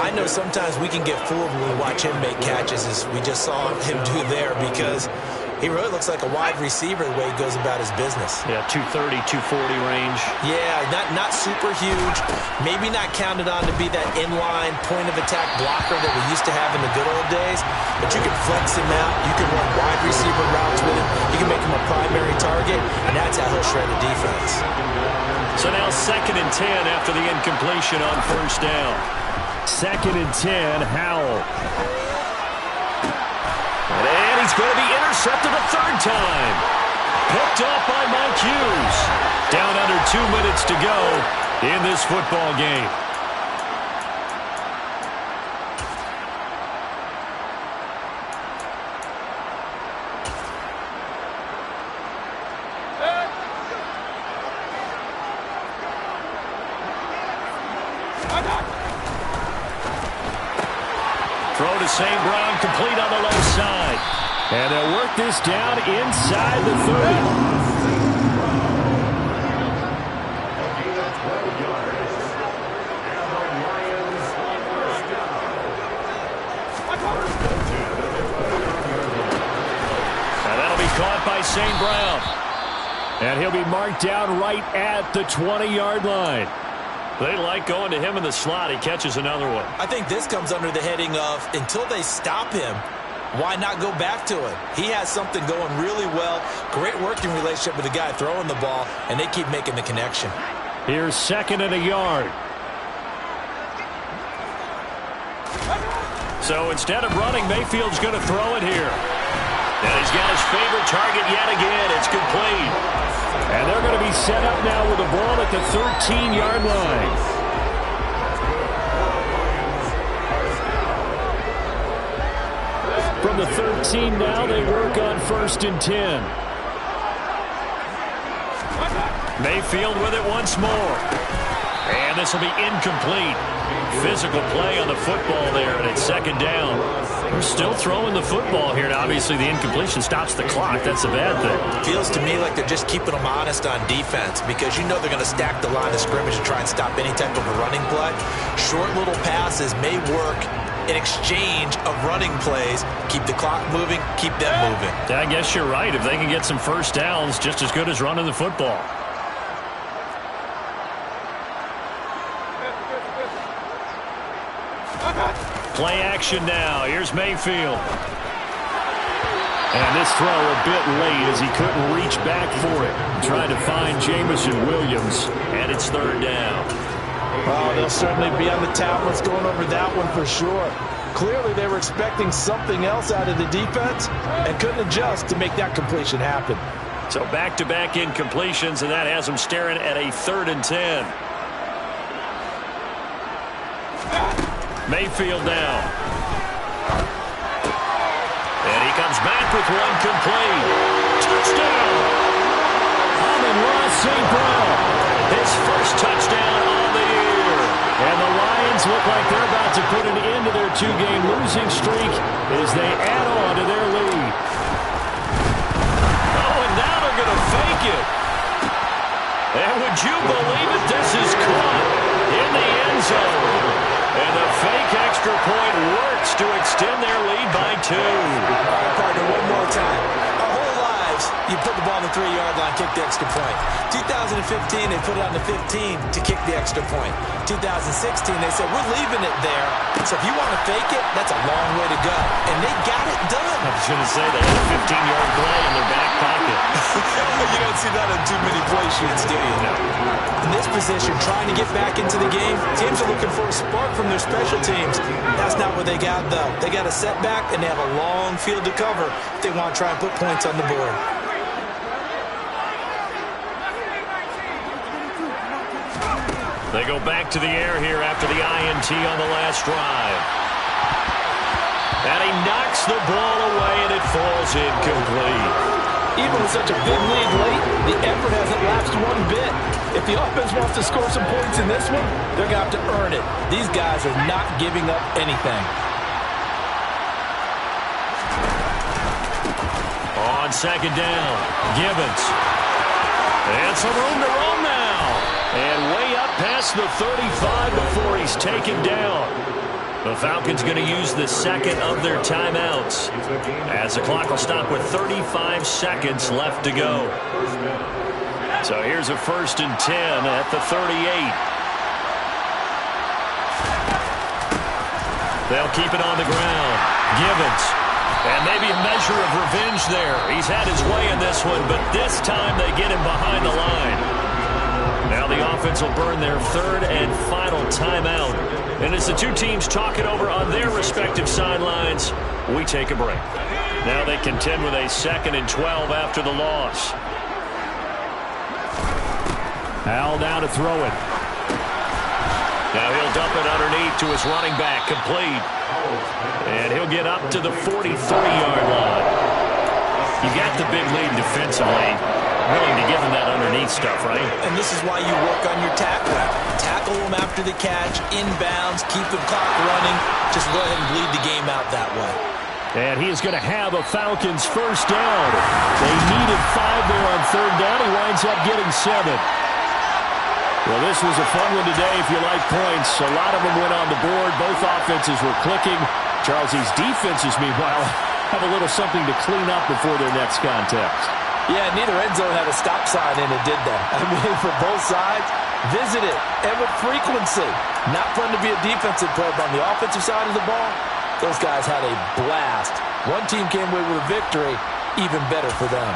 I know sometimes we can get fooled when we watch him make catches, as we just saw him do there, because he really looks like a wide receiver the way he goes about his business. Yeah, 230, 240 range. Yeah, not super huge. Maybe not counted on to be that inline point-of-attack blocker that we used to have in the good old days. But you can flex him out. You can run wide receiver routes with him. You can make him a primary target, and that's how he'll shred a defense. So now 2nd and 10 after the incompletion on first down. 2nd and 10, Howell. And he's going to be intercepted a 3rd time. Picked off by Mike Hughes. Down under 2 minutes to go in this football game. Throw to St. Brown, complete on the left side. And they'll work this down inside the 30. St. Brown. And he'll be marked down right at the 20-yard line. They like going to him in the slot. He catches another one. I think this comes under the heading of until they stop him, why not go back to it? He has something going really well. Great working relationship with the guy throwing the ball, and they keep making the connection. Here's 2nd and a yard. So instead of running, Mayfield's going to throw it here. And he's got his favorite target yet again. It's complete. And they're going to be set up now with the ball at the 13-yard line. From the 13 now, they work on 1st and 10. Mayfield with it once more. And this will be incomplete. Physical play on the football there, and it's 2nd down. They're still throwing the football here, and obviously the incompletion stops the clock. That's a bad thing. Feels to me like they're just keeping them honest on defense because you know they're going to stack the line of scrimmage and try and stop any type of a running play. Short little passes may work in exchange of running plays. Keep the clock moving, keep them moving. I guess you're right. If they can get some first downs, just as good as running the football. Play action now. Here's Mayfield. And this throw a bit late as he couldn't reach back for it. Trying to find Jameson Williams. And it's 3rd down. Oh, they'll certainly be on the tablets going over that one for sure. Clearly they were expecting something else out of the defense and couldn't adjust to make that completion happen. So back-to-back incompletions, and that has them staring at a 3rd and 10. Mayfield now. And he comes back with one complete. Touchdown! Amon-Ra St. Brown. His first touchdown on the year. And the Lions look like they're about to put an end to their 2-game losing streak as they add on to their lead. Oh, and now they're going to fake it. And would you believe it? This is caught in the end zone. And the fake extra point works to extend their lead by 2. All right, partner, one more time. Our whole lives, you put the ball on the 3-yard line, kick the extra point. 2015, they put it on the 15 to kick the extra point. 2016, they said, we're leaving it there. So if you want to fake it, that's a long way to go. And they got it done. I was going to say they had a 15-yard play in their back pocket. You don't see that on too many play sheets, do you? No. In this position, trying to get back into the game, teams are looking for a spark from their special teams. That's not what they got, though. They got a setback, and they have a long field to cover if they want to try and put points on the board. They go back to the air here after the INT on the last drive. And he knocks the ball away, and it falls incomplete. Even with such a big lead late, the effort hasn't lapsed one bit. If the offense wants to score some points in this one, they're going to have to earn it. These guys are not giving up anything. On 2nd down, Gibbons. And some room to roam now. And way up past the 35 before he's taken down. The Falcons going to use the 2nd of their timeouts as the clock will stop with 35 seconds left to go. So here's a 1st and 10 at the 38. They'll keep it on the ground. Gibbons. And maybe a measure of revenge there. He's had his way in this one, but this time they get him behind the line. Now the offense will burn their 3rd and final timeout. And as the two teams talk it over on their respective sidelines, we take a break. Now they contend with a 2nd and 12 after the loss. Al now to throw it. Now he'll dump it underneath to his running back, complete. And he'll get up to the 43-yard line. You got the big lead defensively. Willing to give him that underneath stuff, right? And this is why you work on your tackling. Tackle them after the catch, inbounds, keep the clock running. Just go ahead and bleed the game out that way. And he is going to have a Falcons first down. They needed 5 there on 3rd down. He winds up getting 7. Well, this was a fun one today if you like points. A lot of them went on the board. Both offenses were clicking. Charles, these defenses, meanwhile, have a little something to clean up before their next contest. Yeah, neither end zone had a stop sign in it, did they? I mean, for both sides, visit it, and with frequency. Not fun to be a defensive player, but on the offensive side of the ball, those guys had a blast. One team came away with a victory, even better for them.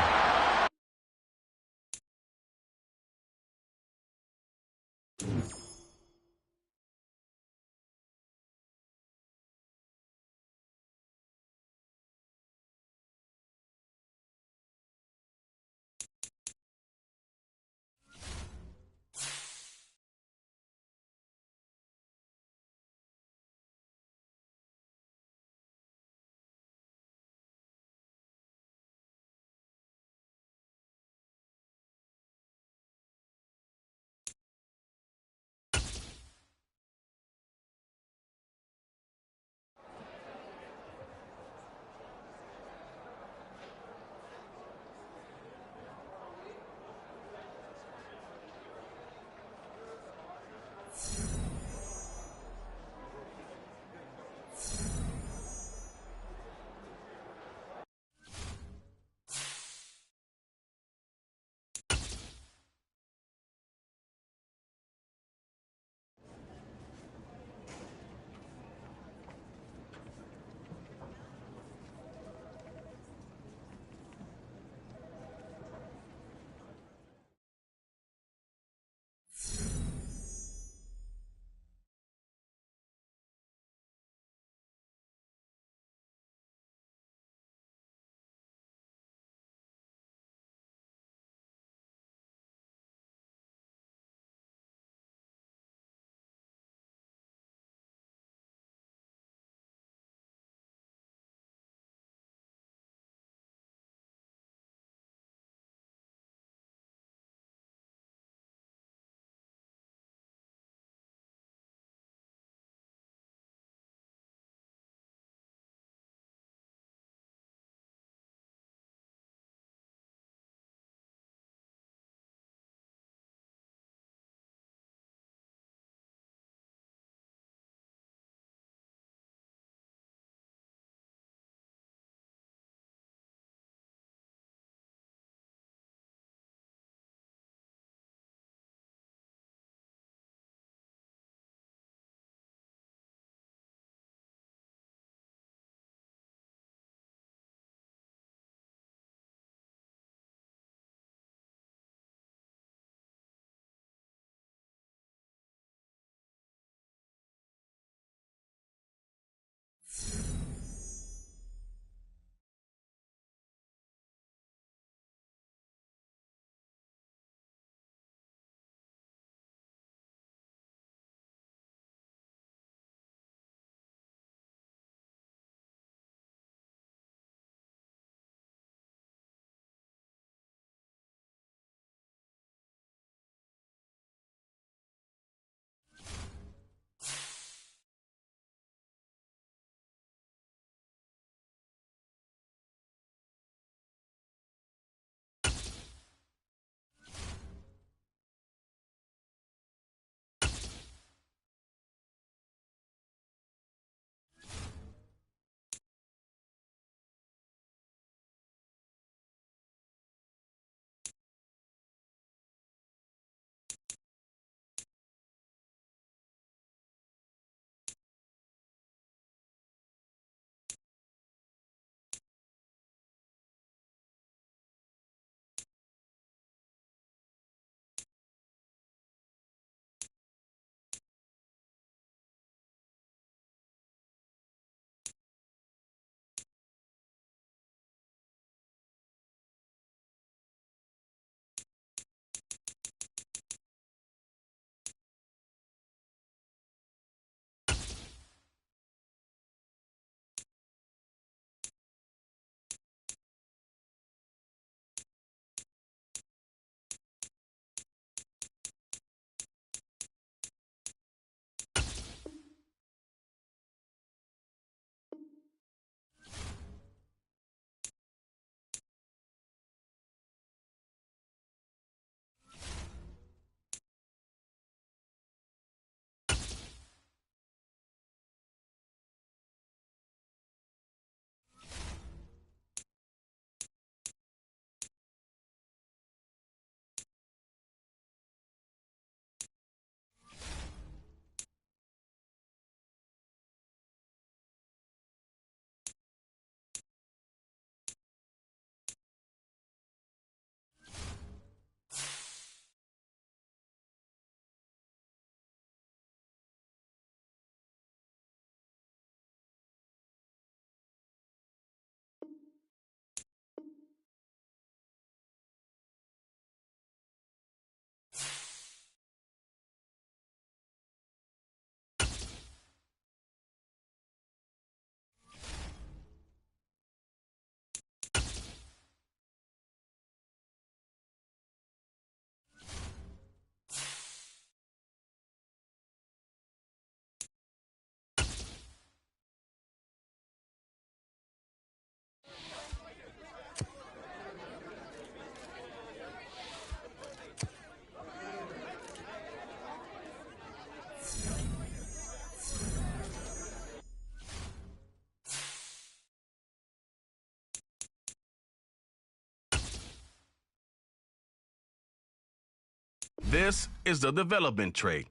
This is the development tray.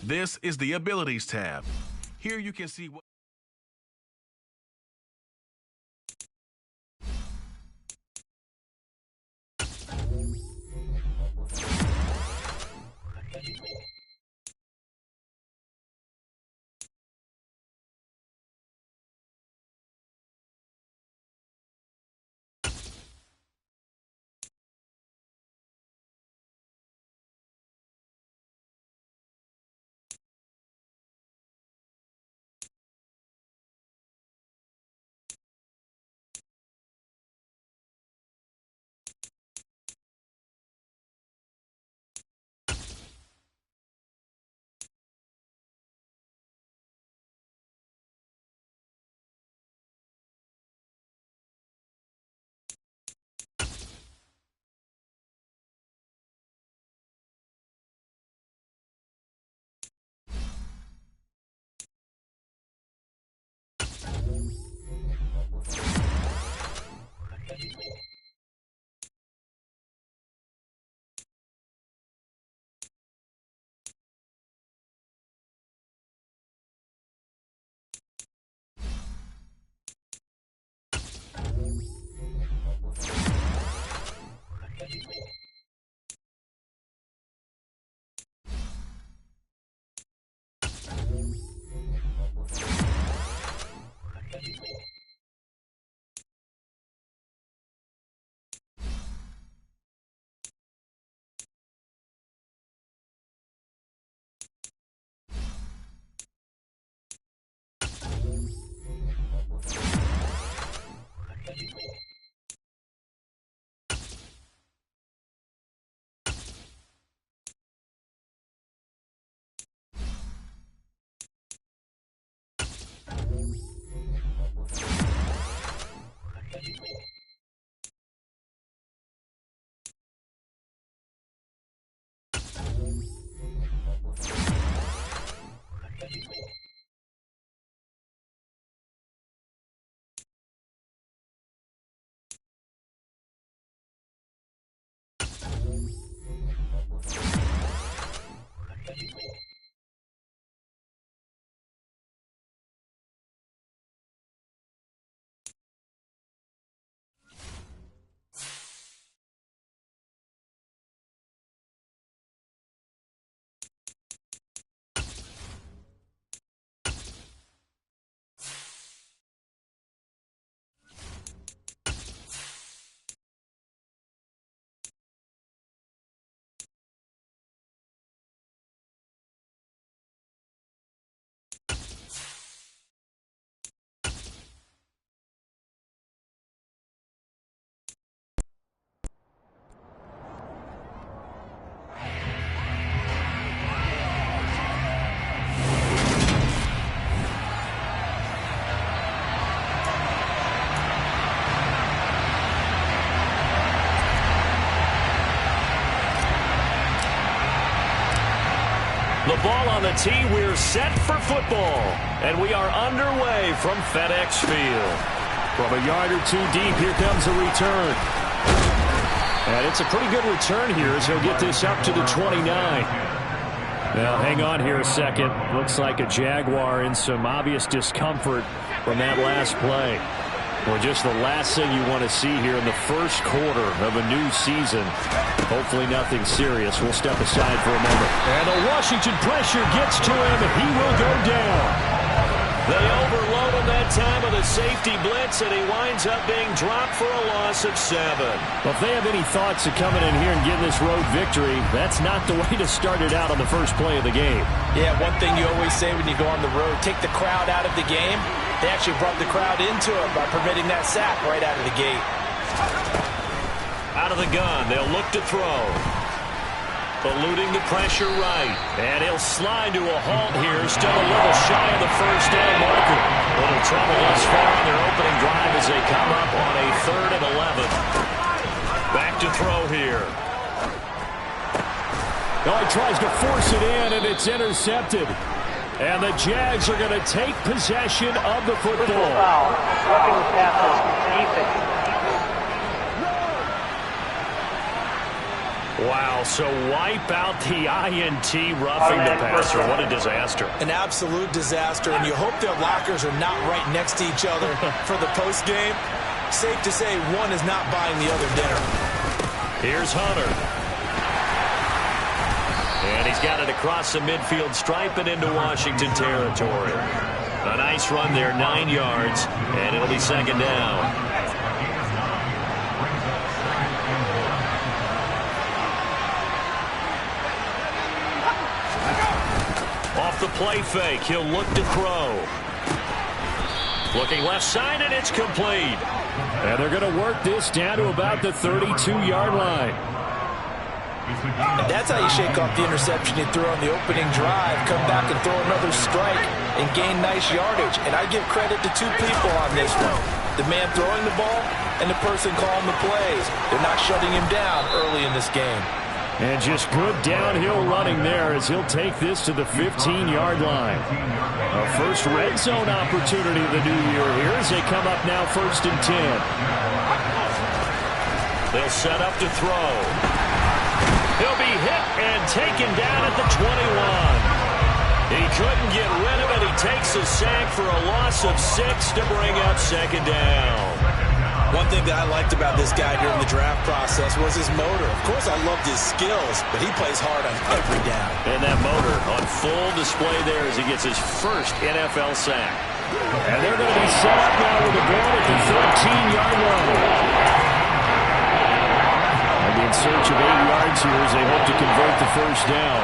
This is the abilities tab. Here you can see what the ball on the tee. We're set for football, and we are underway from FedEx Field. From a yard or two deep, here comes a return. And it's a pretty good return here as he'll get this up to the 29. Now, hang on here a second. Looks like a Jaguar in some obvious discomfort from that last play. Well, just the last thing you want to see here in the first quarter of a new season. Hopefully nothing serious. We'll step aside for a moment. And the Washington pressure gets to him, and he will go down. They overload him that time with a safety blitz, and he winds up being dropped for a loss of 7. Well, if they have any thoughts of coming in here and getting this road victory, that's not the way to start it out on the first play of the game. Yeah, one thing you always say when you go on the road, take the crowd out of the game. They actually brought the crowd into it by permitting that sack right out of the gate. Out of the gun, they'll look to throw. Eluding the pressure right. And he'll slide to a halt here. Still a little shy of the first down marker. Little trouble thus far on their opening drive as they come up on a 3rd and 11. Back to throw here. Oh, he tries to force it in, and it's intercepted. And the Jags are going to take possession of the football. Foul. Roughing the passer, defense. Wow, so wipe out the INT roughing the passer. What a disaster. An absolute disaster, and you hope their lockers are not right next to each other for the postgame. Safe to say one is not buying the other dinner. Here's Hunter. And he's got it across the midfield stripe and into Washington territory. A nice run there, 9 yards, and it'll be second down. Off the play fake, he'll look to throw. Looking left side, and it's complete. And they're going to work this down to about the 32-yard line. And that's how you shake off the interception you threw on the opening drive, come back and throw another strike and gain nice yardage. And I give credit to two people on this one. The man throwing the ball and the person calling the plays. They're not shutting him down early in this game. And just good downhill running there as he'll take this to the 15-yard line. A first red zone opportunity of the new year here as they come up now 1st and 10. They'll set up to throw. He'll be hit and taken down at the 21. He couldn't get rid of it. He takes a sack for a loss of 6 to bring up second down. One thing that I liked about this guy during the draft process was his motor. Of course, I loved his skills, but he plays hard on every down. And that motor on full display there as he gets his first NFL sack. And they're going to be set up now with a ball at the 13-yard line. And in search of 8 yards here as they hope to convert the first down.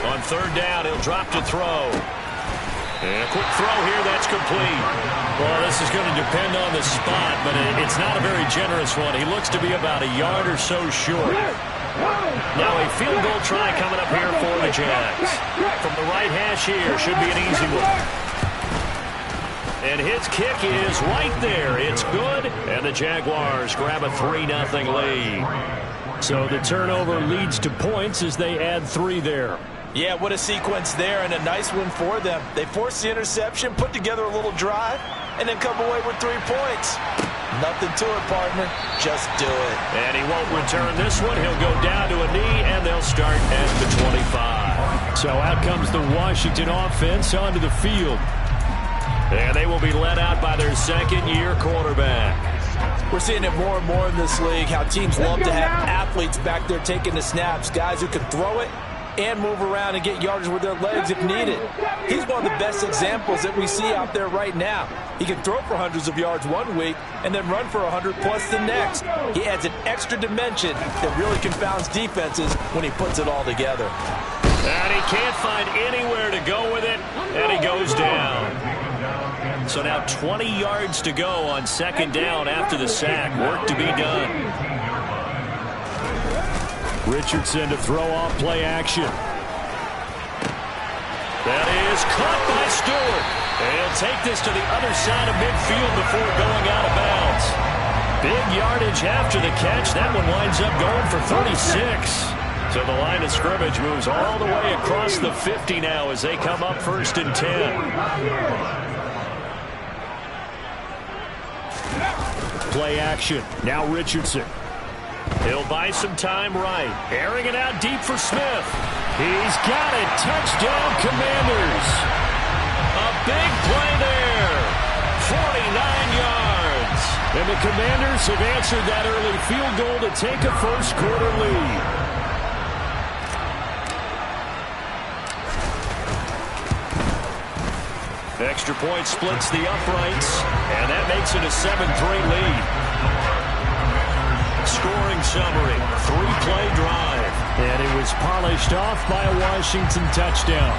On third down, he'll drop to throw. And a quick throw here, that's complete. Well, this is going to depend on the spot, but it's not a very generous one. He looks to be about a yard or so short. Now a field goal try coming up here for the Jags. From the right hash here, should be an easy one. And his kick is right there. It's good, and the Jaguars grab a 3-0 lead. So the turnover leads to points as they add 3 there. Yeah, what a sequence there, and a nice one for them. They forced the interception, put together a little drive, and then come away with 3 points. Nothing to it, partner. Just do it. And he won't return this one. He'll go down to a knee, and they'll start at the 25. So out comes the Washington offense onto the field. And they will be led out by their second-year quarterback. We're seeing it more and more in this league, how teams love to have athletes back there taking the snaps, guys who can throw it and move around and get yardage with their legs if needed. He's one of the best examples that we see out there right now. He can throw for hundreds of yards one week and then run for 100+ the next. He adds an extra dimension that really confounds defenses when he puts it all together. And he can't find anywhere to go with it, and he goes down. So now 20 yards to go on second down after the sack. Work to be done. Richardson to throw off play action. That is caught by Stewart. And he'll take this to the other side of midfield before going out of bounds. Big yardage after the catch. That one winds up going for 36. So the line of scrimmage moves all the way across the 50 now as they come up 1st and 10. Play action. Now Richardson. He'll buy some time right. Airing it out deep for Smith. He's got it. Touchdown, Commanders. A big play there. 49 yards. And the Commanders have answered that early field goal to take a first-quarter lead. Extra point splits the uprights, and that makes it a 7-3 lead. Scoring summary, 3-play drive. And it was polished off by a Washington touchdown.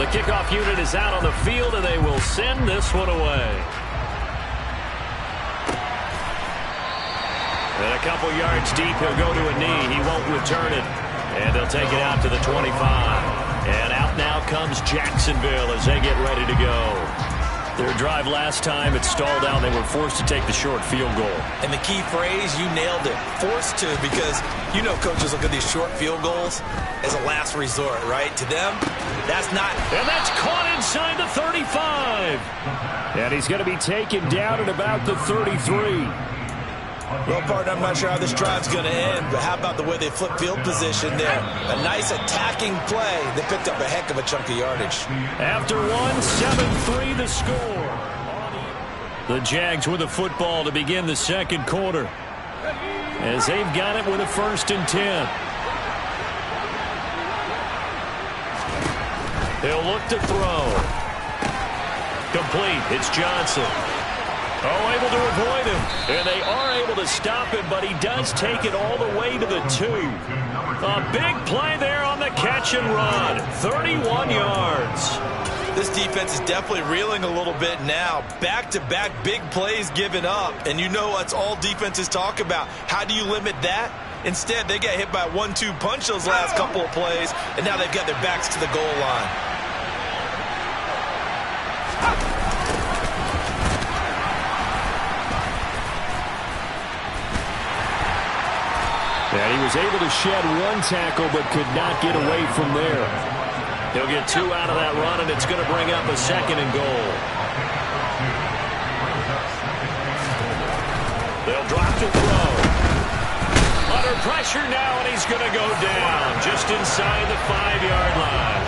The kickoff unit is out on the field, and they will send this one away. And a couple yards deep, he'll go to a knee. He won't return it. And they'll take it out to the 25. And out now comes Jacksonville as they get ready to go. Their drive last time, it stalled out. They were forced to take the short field goal. And the key phrase, you nailed it, forced to, because you know coaches look at these short field goals as a last resort, right? To them, that's not. And that's caught inside the 35. And he's going to be taken down at about the 33. Well, partner, I'm not sure how this drive's going to end, but how about the way they flip field position there? A nice attacking play. They picked up a heck of a chunk of yardage. After one, 7-3 the score. The Jags with the football to begin the second quarter, as they've got it with a 1st and 10. He'll look to throw. Complete. It's Johnson. Oh, able to avoid him. And they are able to stop him, but he does take it all the way to the 2. A big play there on the catch and run. 31 yards. This defense is definitely reeling a little bit now. Back-to-back big plays given up. And you know that's all defenses talk about. How do you limit that? Instead, they got hit by a 1-2 punch those last couple of plays, and now they've got their backs to the goal line. And he was able to shed one tackle, but could not get away from there. He'll get 2 out of that run, and it's going to bring up a 2nd and goal. They'll drop to throw. Under pressure now, and he's going to go down just inside the 5-yard line.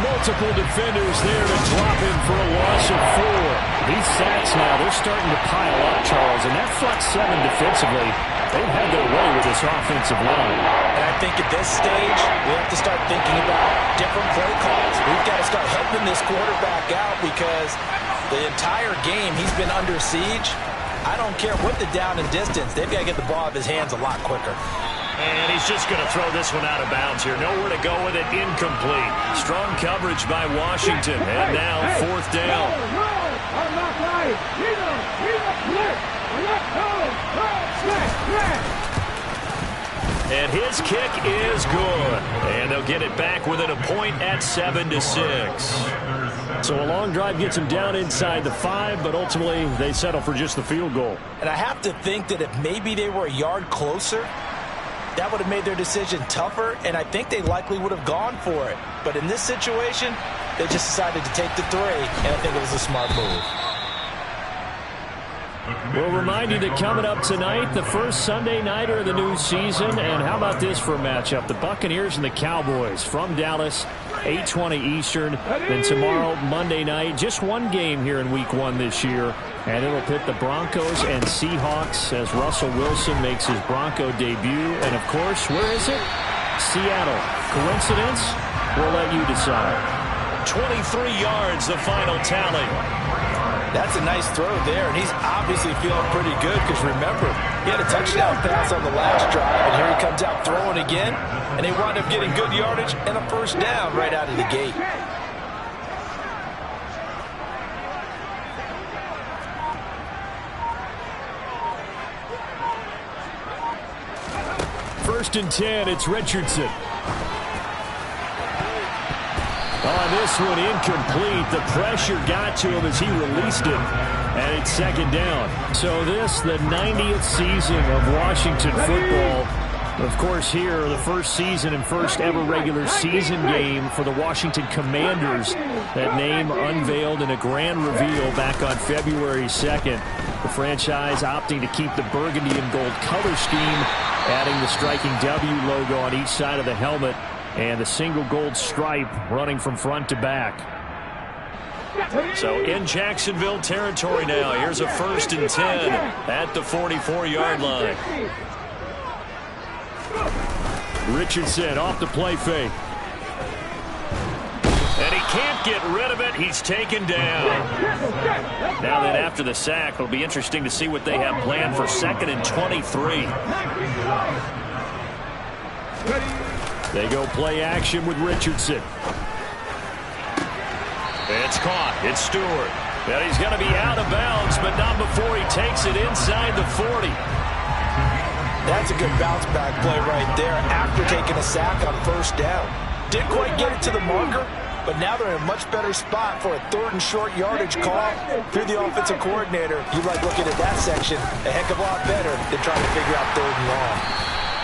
Multiple defenders there to drop him for a loss of 4. These sacks now, they're starting to pile up, Charles, and that front 7 defensively, they've had their way with this offensive line. And I think at this stage, we have to start thinking about different play calls. We've got to start helping this quarterback out because the entire game he's been under siege. I don't care what the down and distance. They've got to get the ball out of his hands a lot quicker. And he's just going to throw this one out of bounds here. Nowhere to go with it. Incomplete. Strong coverage by Washington. And now 4th down. And his kick is good. And they'll get it back within a point at 7-6. So a long drive gets them down inside the 5, but ultimately they settle for just the field goal. And I have to think that if maybe they were a yard closer, that would have made their decision tougher, and I think they likely would have gone for it. But in this situation, they just decided to take the 3, and I think it was a smart move. We'll remind you that coming up tonight, the first Sunday nighter of the new season. And how about this for a matchup? The Buccaneers and the Cowboys from Dallas, 8:20 Eastern. Then tomorrow, Monday night, just one game here in Week 1 this year. And it'll pit the Broncos and Seahawks as Russell Wilson makes his Bronco debut. And, of course, where is it? Seattle. Coincidence? We'll let you decide. 23 yards, the final tally. That's a nice throw there, and he's obviously feeling pretty good because, remember, he had a touchdown pass on the last drive, and here he comes out throwing again, and they wind up getting good yardage and a 1st down right out of the gate. First and 10, it's Richardson. On this one, incomplete. The pressure got to him as he released it, and it's 2nd down. So this, the 90th season of Washington football. Of course, here, the first season and first ever regular season game for the Washington Commanders. That name unveiled in a grand reveal back on February 2nd. The franchise opting to keep the burgundy and gold color scheme, adding the striking W logo on each side of the helmet, and the single gold stripe running from front to back. So in Jacksonville territory now. Here's a 1st and 10 at the 44-yard line. Richardson off the play fake. And he can't get rid of it. He's taken down. Now then, after the sack, it'll be interesting to see what they have planned for 2nd and 23. They go play action with Richardson. It's caught. It's Stewart. And he's going to be out of bounds, but not before he takes it inside the 40. That's a good bounce back play right there after taking a sack on 1st down. Didn't quite get it to the marker, but now they're in a much better spot for a 3rd and short yardage call through the offensive coordinator. You like looking at that section a heck of a lot better than trying to figure out 3rd and long.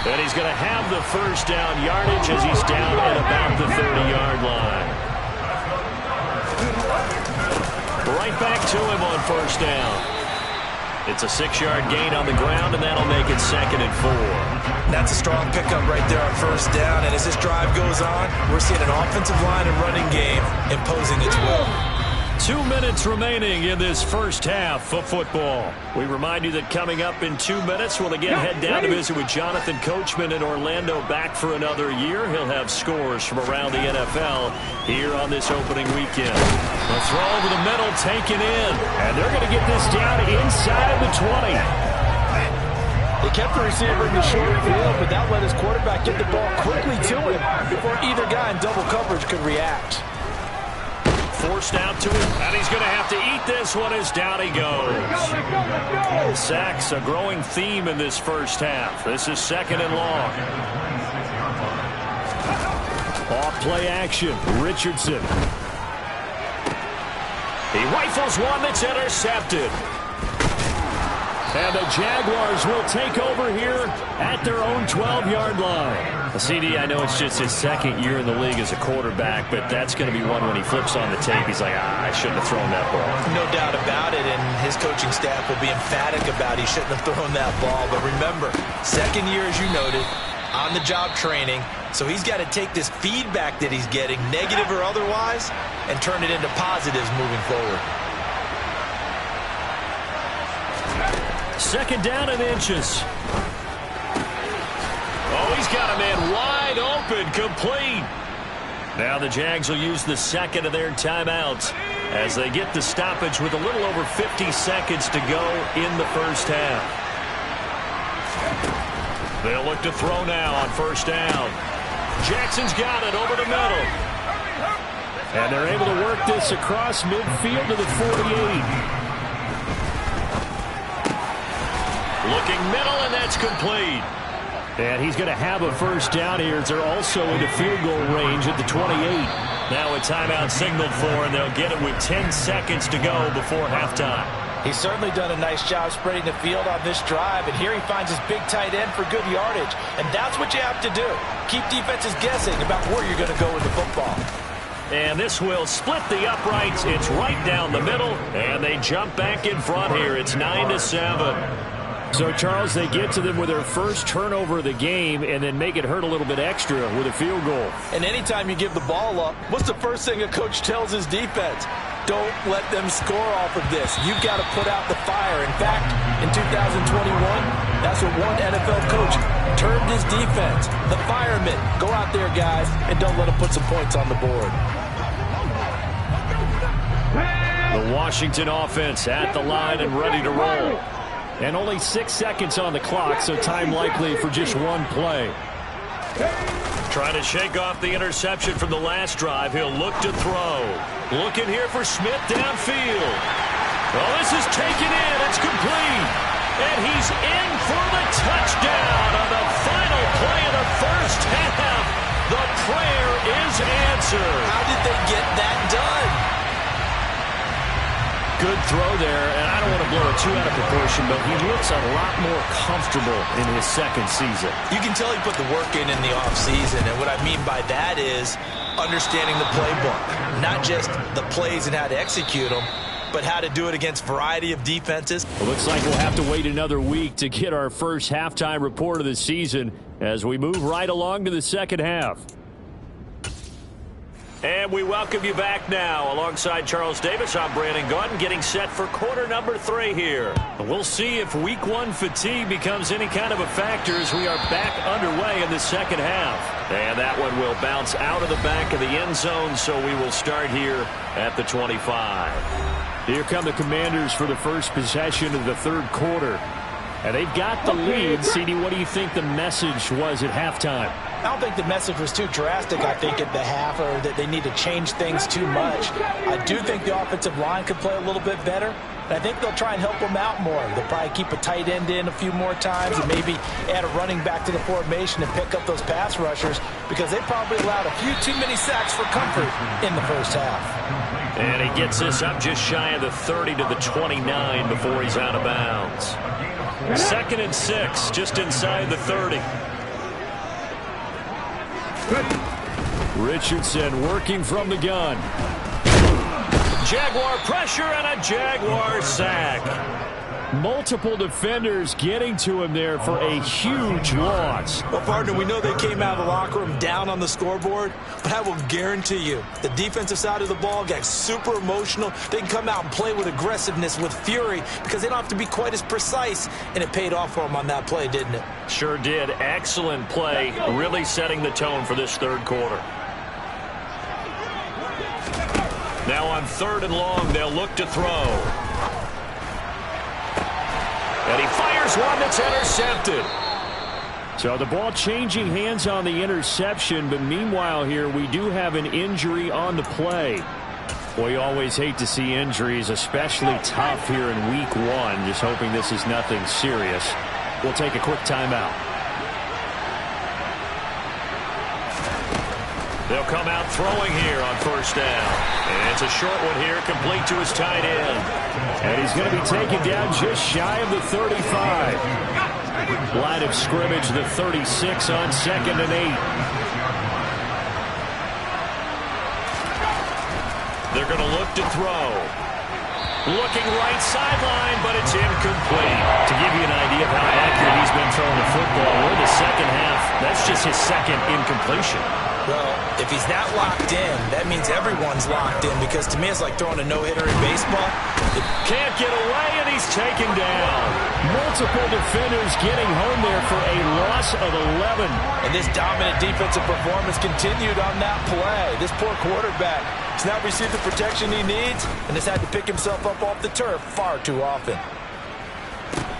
And he's going to have the first down yardage as he's down at about the 30-yard line. Right back to him on first down. It's a 6-yard gain on the ground, and that'll make it 2nd and 4. That's a strong pickup right there on first down. And as this drive goes on, we're seeing an offensive line and running game imposing its will. 2 minutes remaining in this first half of football. We remind you that coming up in 2 minutes, we'll again head down to visit with Jonathan Coachman in Orlando, back for another year. He'll have scores from around the NFL here on this opening weekend. The throw over the middle, taken in, and they're going to get this down inside of the 20. They kept the receiver in the short field, but that let his quarterback get the ball quickly to him before either guy in double coverage could react. Forced out to him, and he's going to have to eat this one as down he goes. Sacks, a growing theme in this first half. This is 2nd and long. Off play action, Richardson. He rifles one that's intercepted. And the Jaguars will take over here at their own 12-yard line. CD, I know it's just his 2nd year in the league as a quarterback, but that's going to be one when he flips on the tape. He's like, I shouldn't have thrown that ball. No doubt about it, and his coaching staff will be emphatic about he shouldn't have thrown that ball. But remember, 2nd year, as you noted, on-the-job training, so he's got to take this feedback that he's getting, negative or otherwise, and turn it into positives moving forward. 2nd down and inches. Oh, he's got a man wide open, complete. Now the Jags will use the 2nd of their timeouts as they get the stoppage with a little over 50 seconds to go in the first half. They'll look to throw now on first down. Jackson's got it over the middle. And they're able to work this across midfield to the 48. Looking middle, and that's complete. And he's going to have a first down here. They're also into field goal range at the 28. Now a timeout signaled for, and they'll get it with 10 seconds to go before halftime. He's certainly done a nice job spreading the field on this drive, and here he finds his big tight end for good yardage. And that's what you have to do. Keep defenses guessing about where you're going to go with the football. And this will split the uprights. It's right down the middle, and they jump back in front here. It's 9-7. So, Charles, they get to them with their first turnover of the game and then make it hurt a little bit extra with a field goal. And anytime you give the ball up, what's the first thing a coach tells his defense? Don't let them score off of this. You've got to put out the fire. In fact, in 2021, that's what one NFL coach termed his defense. The firemen. Go out there, guys, and don't let them put some points on the board. The Washington offense at the line and ready to roll. And only 6 seconds on the clock, so time likely for just one play. Trying to shake off the interception from the last drive. He'll look to throw. Looking here for Smith downfield. Well, this is taken in. It's complete. And he's in for the touchdown on the final play of the first half. The prayer is answered. How did they get that done? Good throw there, and I don't want to blow it too out of proportion, but he looks a lot more comfortable in his 2nd season. You can tell he put the work in the offseason, and what I mean by that is understanding the playbook. Not just the plays and how to execute them, but how to do it against a variety of defenses. It looks like we'll have to wait another week to get our first halftime report of the season as we move right along to the second half. And we welcome you back now. Alongside Charles Davis, I'm Brandon Gaudin, getting set for quarter number 3 here. We'll see if week 1 fatigue becomes any kind of a factor as we are back underway in the second half. And that one will bounce out of the back of the end zone, so we will start here at the 25. Here come the Commanders for the first possession of the third quarter. And they've got the lead. CD, what do you think the message was at halftime? I don't think the message was too drastic, I think, at the half, or that they need to change things too much. I do think the offensive line could play a little bit better. And I think they'll try and help them out more. They'll probably keep a tight end in a few more times and maybe add a running back to the formation and pick up those pass rushers, because they probably allowed a few too many sacks for comfort in the first half. And he gets this up just shy of the 30 to the 29 before he's out of bounds. 2nd and 6, just inside the 30. Richardson working from the gun. Jaguar pressure and a Jaguar sack. Multiple defenders getting to him there for a huge loss. Well, partner, we know they came out of the locker room down on the scoreboard, but I will guarantee you the defensive side of the ball got super emotional. They can come out and play with aggressiveness, with fury, because they don't have to be quite as precise, and it paid off for them on that play, didn't it? Sure did. Excellent play, really setting the tone for this third quarter. Now on 3rd and long, they'll look to throw. And he fires one that's intercepted. So the ball changing hands on the interception, but meanwhile here we do have an injury on the play. Boy, you always hate to see injuries, especially tough here in week 1. Just hoping this is nothing serious. We'll take a quick timeout. They'll come out throwing here on 1st down. And it's a short one here, complete to his tight end. And he's going to be taken down just shy of the 35. Line of scrimmage, the 36 on 2nd and 8. They're going to look to throw. Looking right sideline, but it's incomplete. To give you an idea of how accurate he's been throwing the football, we're in the second half. That's just his 2nd incompletion. Well, if he's that locked in, that means everyone's locked in, because to me it's like throwing a no-hitter in baseball. Can't get away, and he's taken down. Multiple defenders getting home there for a loss of 11. And this dominant defensive performance continued on that play. This poor quarterback has not received the protection he needs and has had to pick himself up off the turf far too often.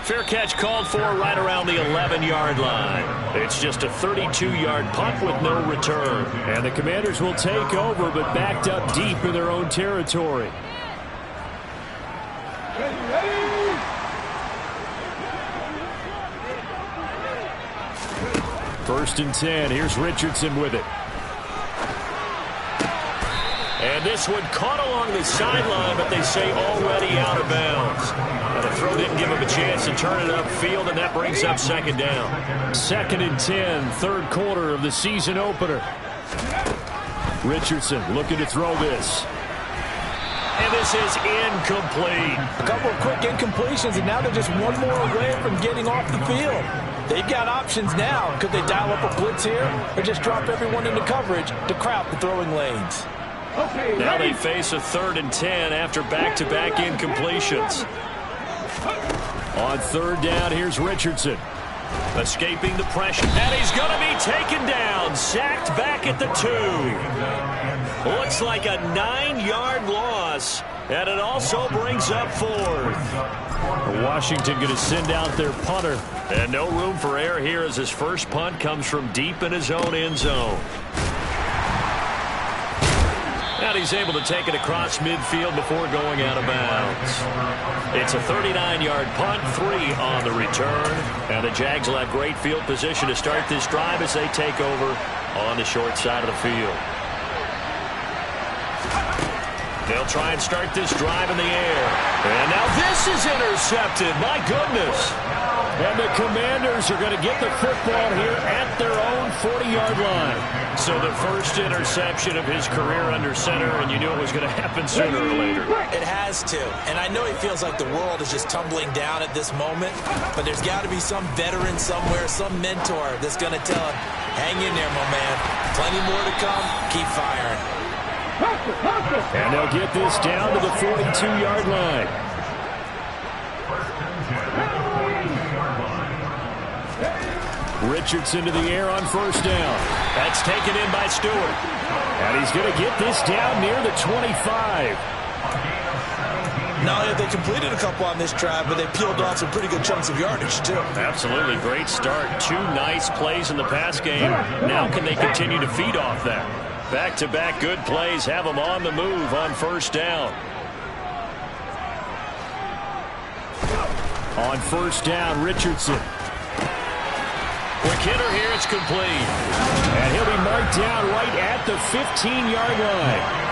Fair catch called for right around the 11-yard line. It's just a 32-yard punt with no return. And the Commanders will take over, but backed up deep in their own territory. First and 10. Here's Richardson with it. And this one caught along the sideline, but they say already out of bounds. And the throw didn't give him a chance to turn it upfield, and that brings up 2nd down. 2nd and 10, 3rd quarter of the season opener. Richardson looking to throw this. And this is incomplete. A couple of quick incompletions, and now they're just one more away from getting off the field. They've got options now. Could they dial up a blitz here, or just drop everyone into coverage to crowd the throwing lanes? Now they face a 3rd and 10 after back-to-back incompletions. On 3rd down, here's Richardson. Escaping the pressure. And he's going to be taken down. Sacked back at the 2. Looks like a 9-yard loss. And it also brings up 4th. Washington going to send out their punter. And no room for error here as his first punt comes from deep in his own end zone. And he's able to take it across midfield before going out of bounds. It's a 39-yard punt, 3 on the return. And the Jags will have great field position to start this drive as they take over on the short side of the field. They'll try and start this drive in the air. And now this is intercepted. My goodness. And the Commanders are going to get the football here at their own 40-yard line. So the first interception of his career under center, and you knew it was going to happen sooner or later. It has to. And I know it feels like the world is just tumbling down at this moment, but there's got to be some veteran somewhere, some mentor that's going to tell him, hang in there, my man. Plenty more to come. Keep firing. And they'll get this down to the 42-yard line. Richardson to the air on 1st down. That's taken in by Stewart. And he's going to get this down near the 25. Not only have they completed a couple on this drive, but they peeled off some pretty good chunks of yardage, too. Absolutely. Great start. 2 nice plays in the pass game. Now can they continue to feed off that? Back-to-back good plays have them on the move on first down. On first down, Richardson. Quick hitter here. It's complete. And he'll be marked down right at the 15-yard line.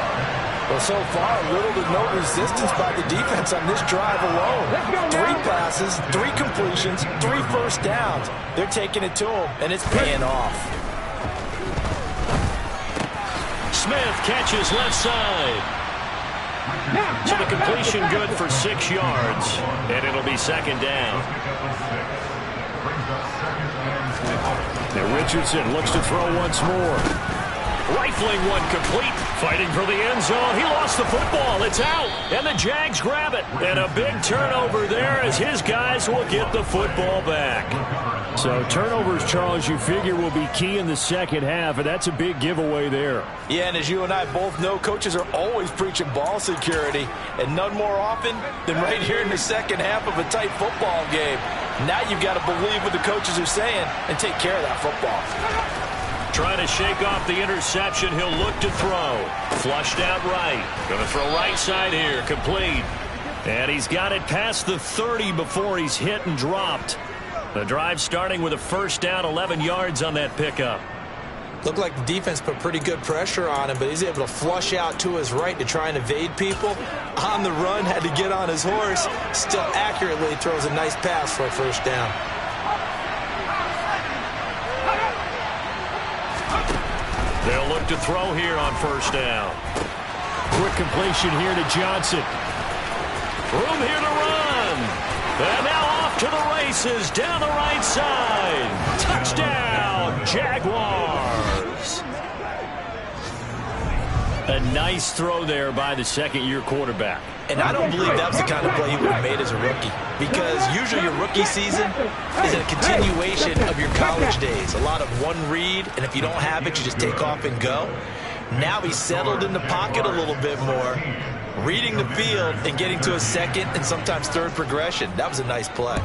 Well, so far, little to no resistance by the defense on this drive alone. 3 passes, 3 completions, 3 first downs. They're taking it to him, and it's paying off. Smith catches left side. So the completion good for 6 yards, and it'll be second down. Now Richardson looks to throw once more. Rifling one complete. Fighting for the end zone. He lost the football. It's out. And the Jags grab it. And a big turnover there as his guys will get the football back. So turnovers, Charles, you figure will be key in the second half, and that's a big giveaway there. Yeah, and as you and I both know, coaches are always preaching ball security, and none more often than right here in the second half of a tight football game. Now you've got to believe what the coaches are saying and take care of that football. Trying to shake off the interception. He'll look to throw. Flushed out right. Going to throw right side here. Complete. And he's got it past the 30 before he's hit and dropped. The drive starting with a first down, 11 yards on that pickup. Looked like the defense put pretty good pressure on him, but he's able to flush out to his right to try and evade people. On the run, had to get on his horse. Still accurately throws a nice pass for a first down. They'll look to throw here on first down. Quick completion here to Johnson. Room here to run. And now off to the races down the right side. Touchdown, Jaguars. A nice throw there by the second-year quarterback. And I don't believe that was the kind of play he would have made as a rookie, because usually your rookie season is a continuation of your college days. A lot of one read, and if you don't have it, you just take off and go. Now he's settled in the pocket a little bit more, reading the field and getting to a second and sometimes third progression. That was a nice play.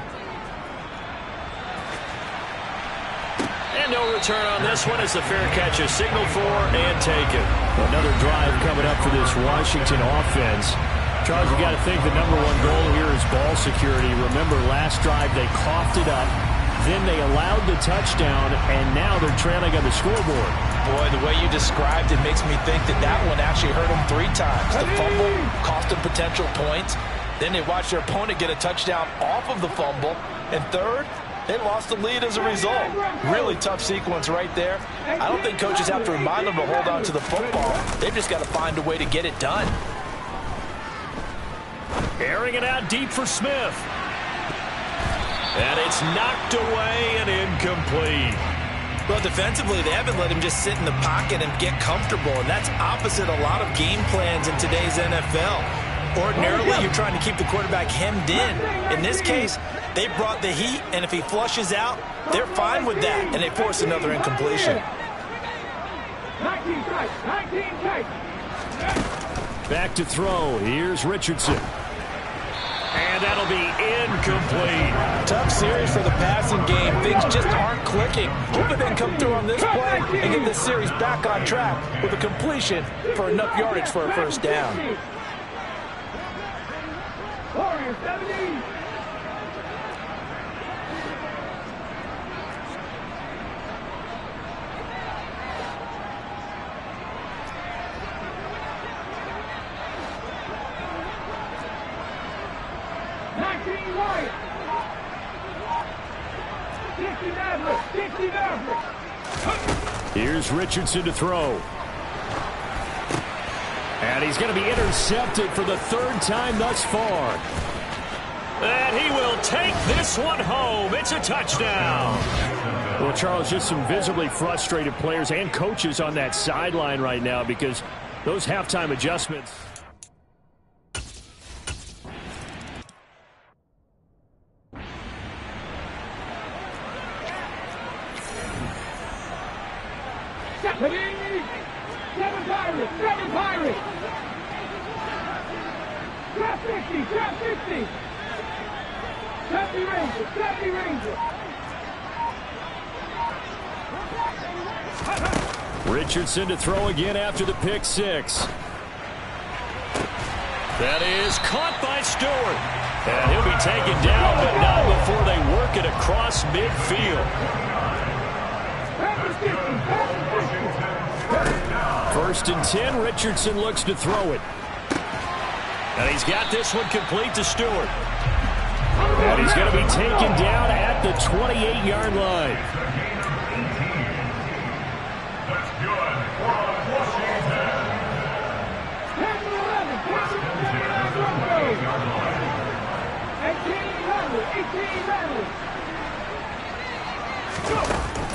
And no return on this one as the fair catch is signaled for and taken. Another drive coming up for this Washington offense. Charles, you got to think the #1 goal here is ball security. Remember, last drive they coughed it up, then they allowed the touchdown, and now they're trailing on the scoreboard. Boy, the way you described it makes me think that that one actually hurt them 3 times. The fumble cost them potential points. Then they watched their opponent get a touchdown off of the fumble. And third, they lost the lead as a result. Really tough sequence right there. I don't think coaches have to remind them to hold on to the football. They've just got to find a way to get it done. Airing it out deep for Smith. And it's knocked away and incomplete. Well, defensively, they haven't let him just sit in the pocket and get comfortable, and that's opposite a lot of game plans in today's NFL. Ordinarily, you're trying to keep the quarterback hemmed in. In this case, they brought the heat, and if he flushes out, they're fine with that, and they force another incompletion. 19 tight. Back to throw. Here's Richardson. And that'll be incomplete. Tough series for the passing game. Things just aren't clicking. Hoping they can come through on this play and get this series back on track with a completion for enough yardage for a first down. Warriors 70. Here's Richardson to throw. And he's going to be intercepted for the 3rd time thus far. And he will take this one home. It's a touchdown. Well, Charles, just some visibly frustrated players and coaches on that sideline right now because those halftime adjustments. Seven Pirates. Trap 60, trap 60. 70 Ranger, 70 Ranger. Richardson to throw again after the pick six. That is caught by Stewart. And he'll be taken down, but not before they work it across midfield. First and 10, Richardson looks to throw it. And he's got this one complete to Stewart. And he's going to be taken down at the 28-yard line.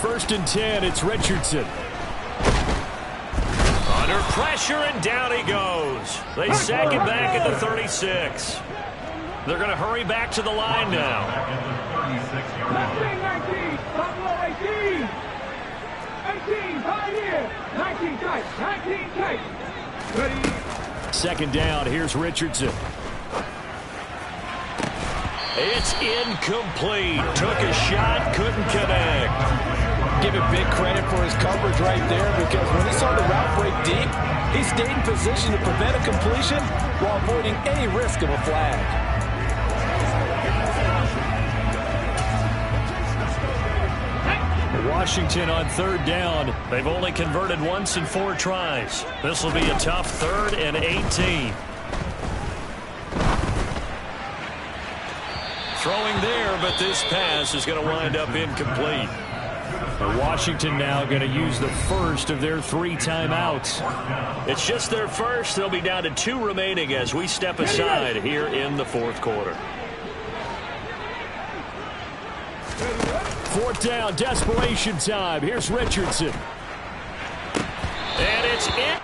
First and 10, it's Richardson. Under pressure, and down he goes. They sack him back at the 36. They're going to hurry back to the line now. 19, Buffalo 18. 18, Pioneer. 19 tight, 19 tight. Ready. Second down, here's Richardson. It's incomplete. Took a shot, couldn't connect. Give him big credit for his coverage right there, because when he saw the route break deep, he stayed in position to prevent a completion while avoiding any risk of a flag. Washington on third down. They've only converted once in 4 tries. This will be a tough 3rd and 18. Throwing there, but this pass is going to wind up incomplete. Washington now going to use the first of their 3 timeouts. It's just their first. They'll be down to 2 remaining as we step aside here in the 4th quarter. 4th down, desperation time. Here's Richardson. And it's in.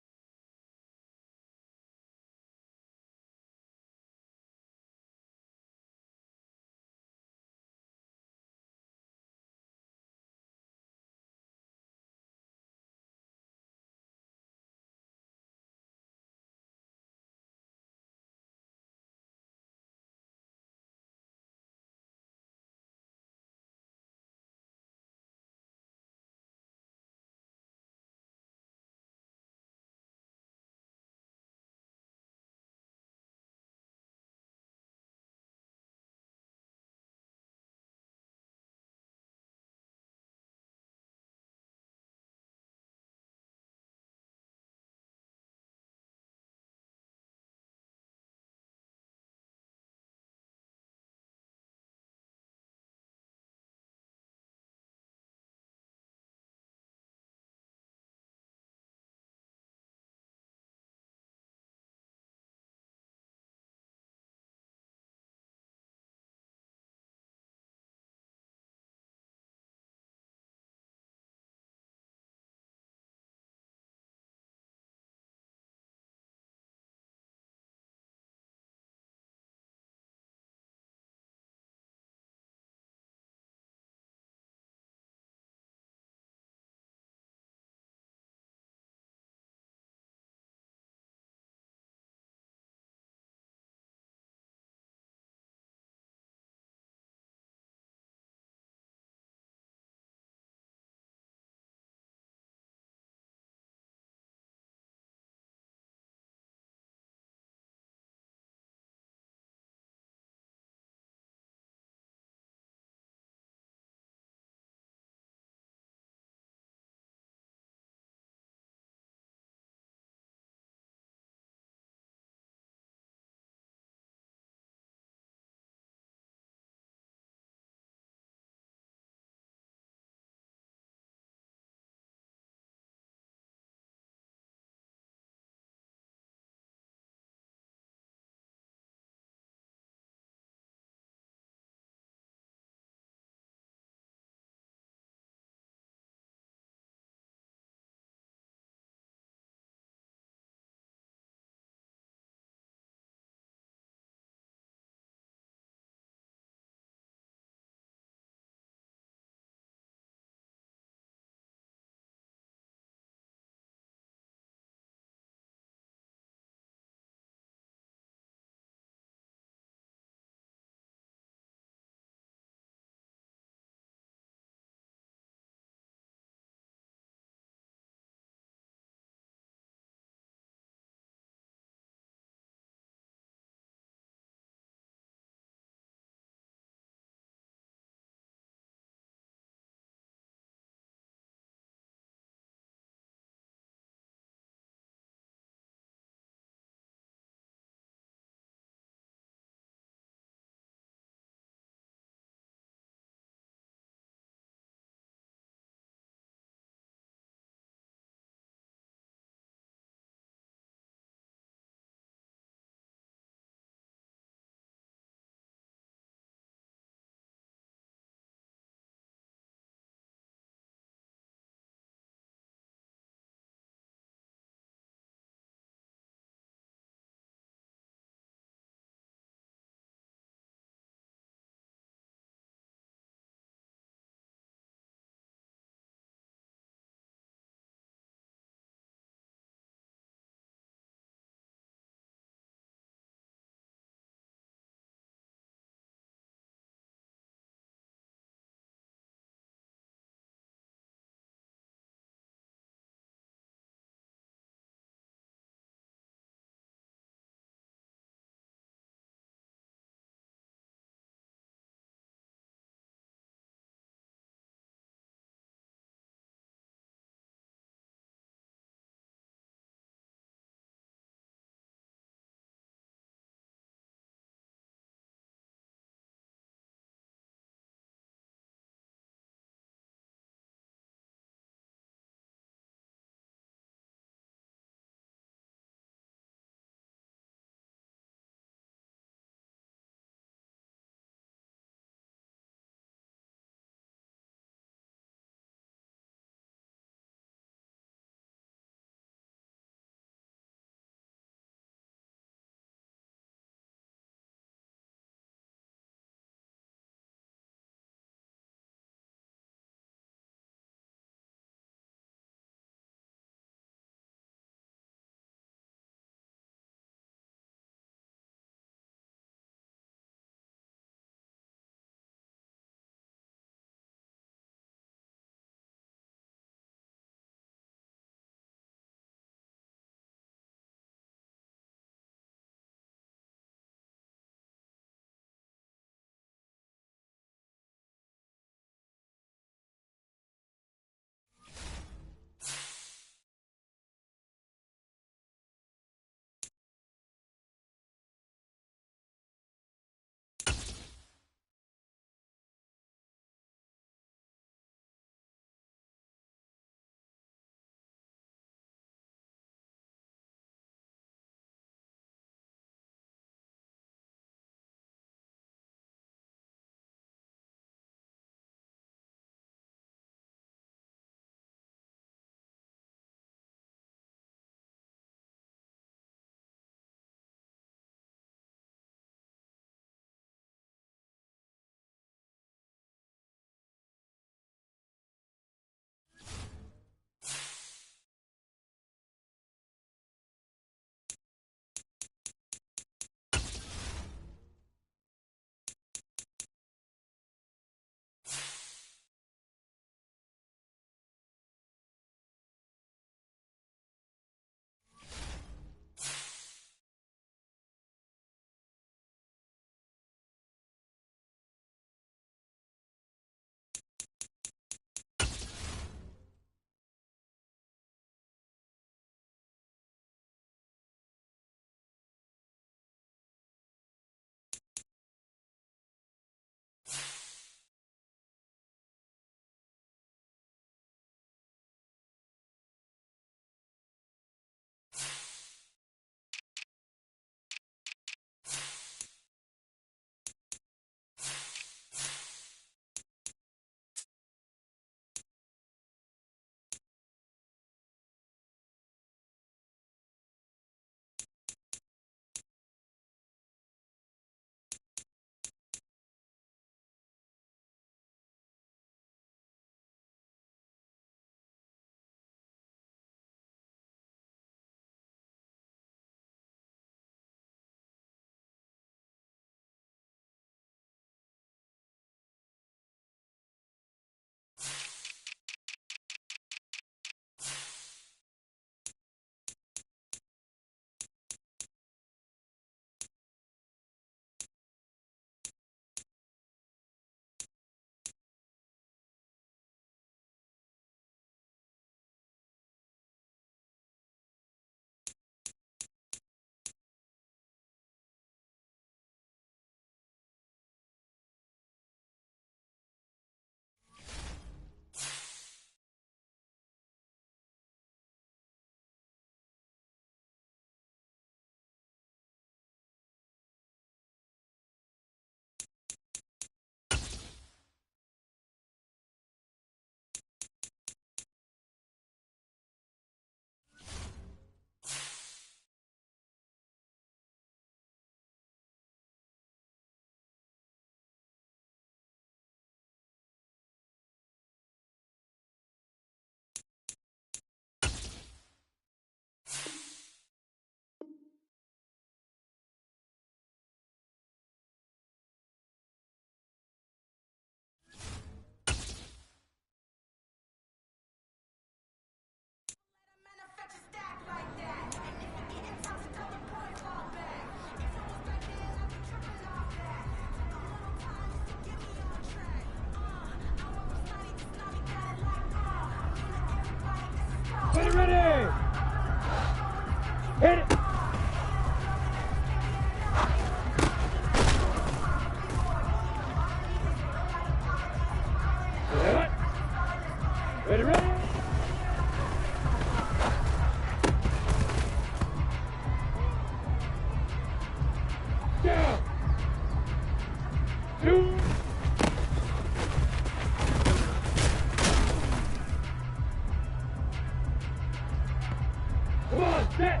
Come on, set.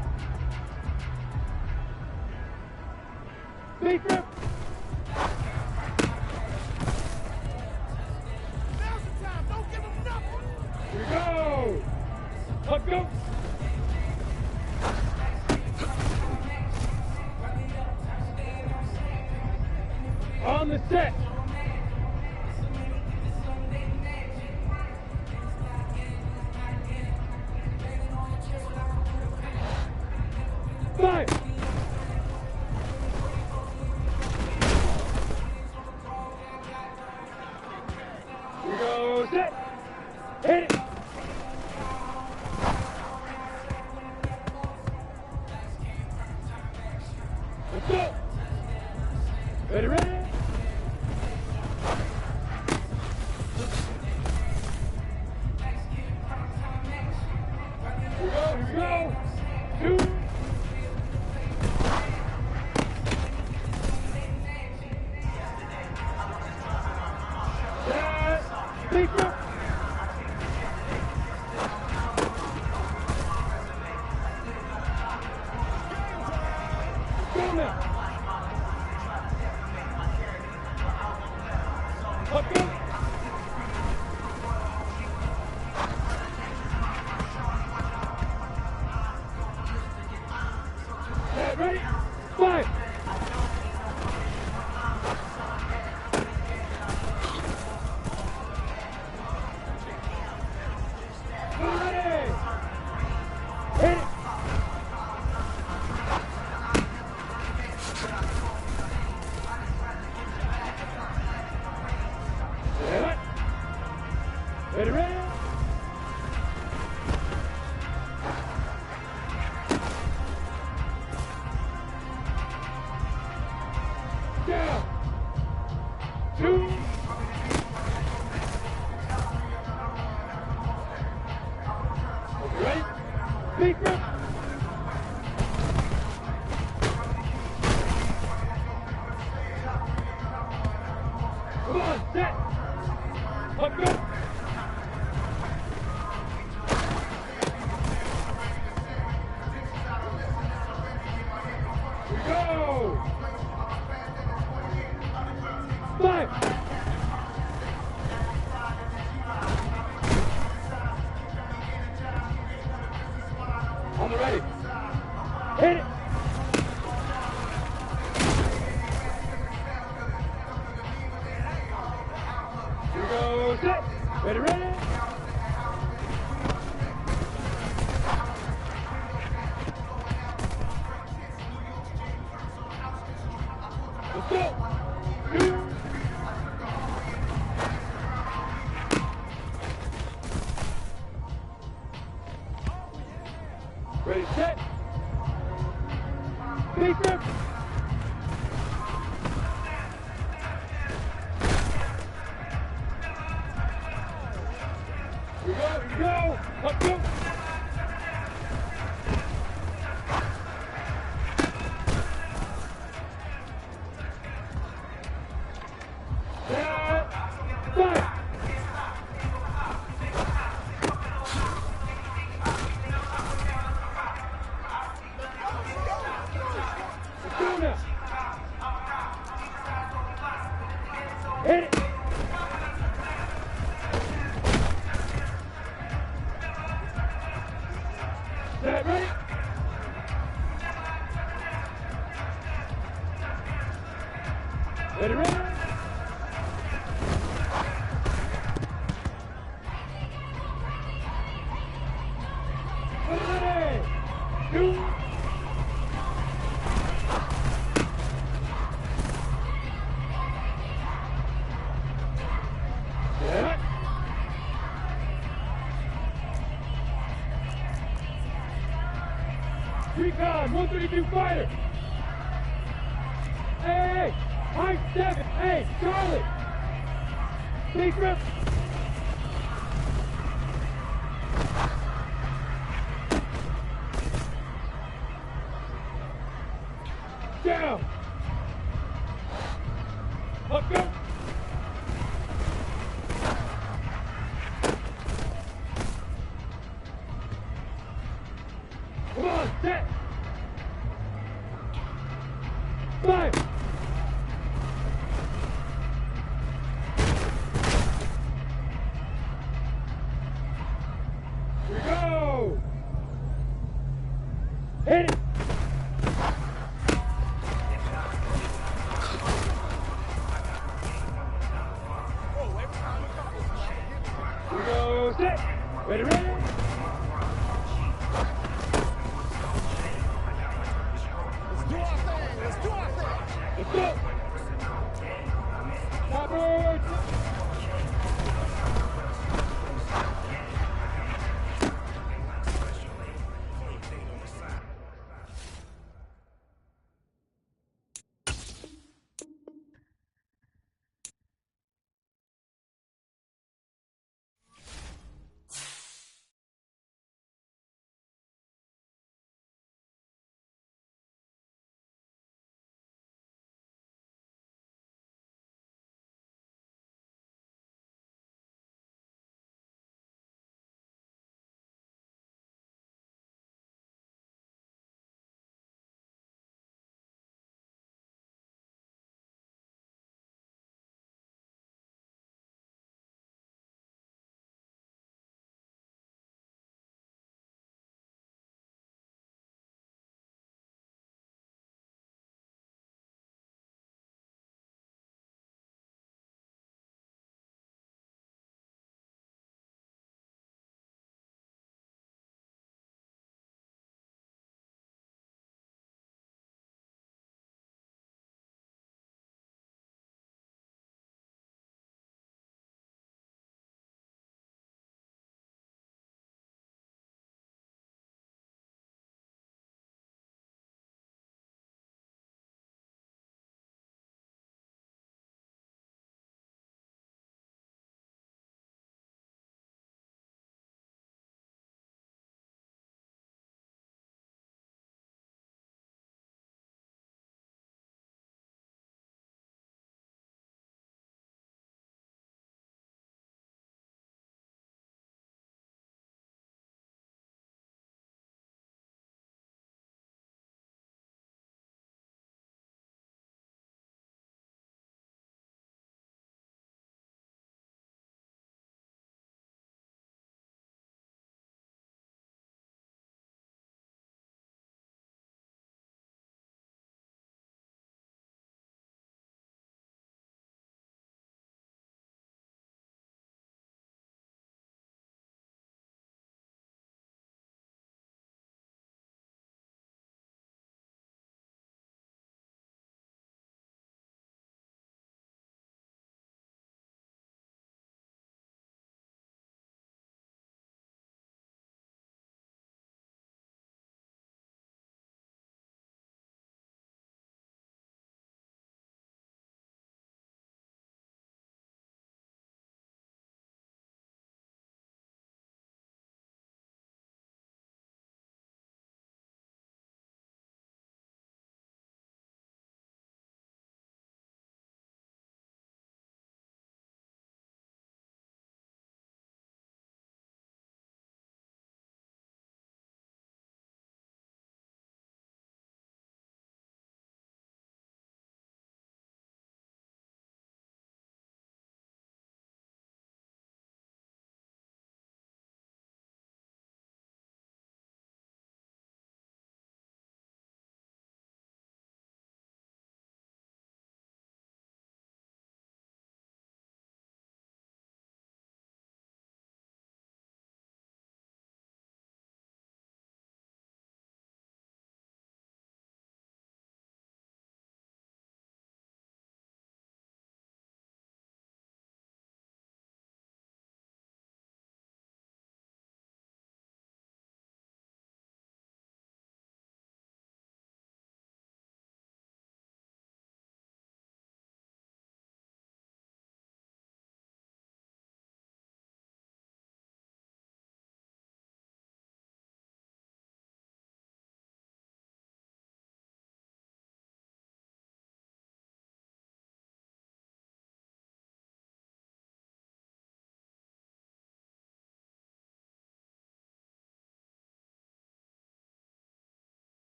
Big rip. Now's the time. Don't give him nothing. Here we go. Let's go. On the set. Five. Here we go, set. Hit it. Let's go. Ready, ready. Here we go. 2. Big rip. Go now. Let's go. Ready? 5. Ready? Hit it. Ready, ready? Down. 2. Ready? Big rip. Come on, set. Let's go. Here we go. 5. On the ready. Hit it. Here we go. Set. Ready, ready. Let's go. 2. Ready, set. Big rip. Here we go. Let's go. Set. 5. Let's go now. Hit it. Set, ready? Ready, ready? Ready? 2. Set. Recon 132 fighter. Hey, Mike 7. Hey, Charlie. Big rip. Down. Let's go. Come on, set. Fire. Here we go. Hit it.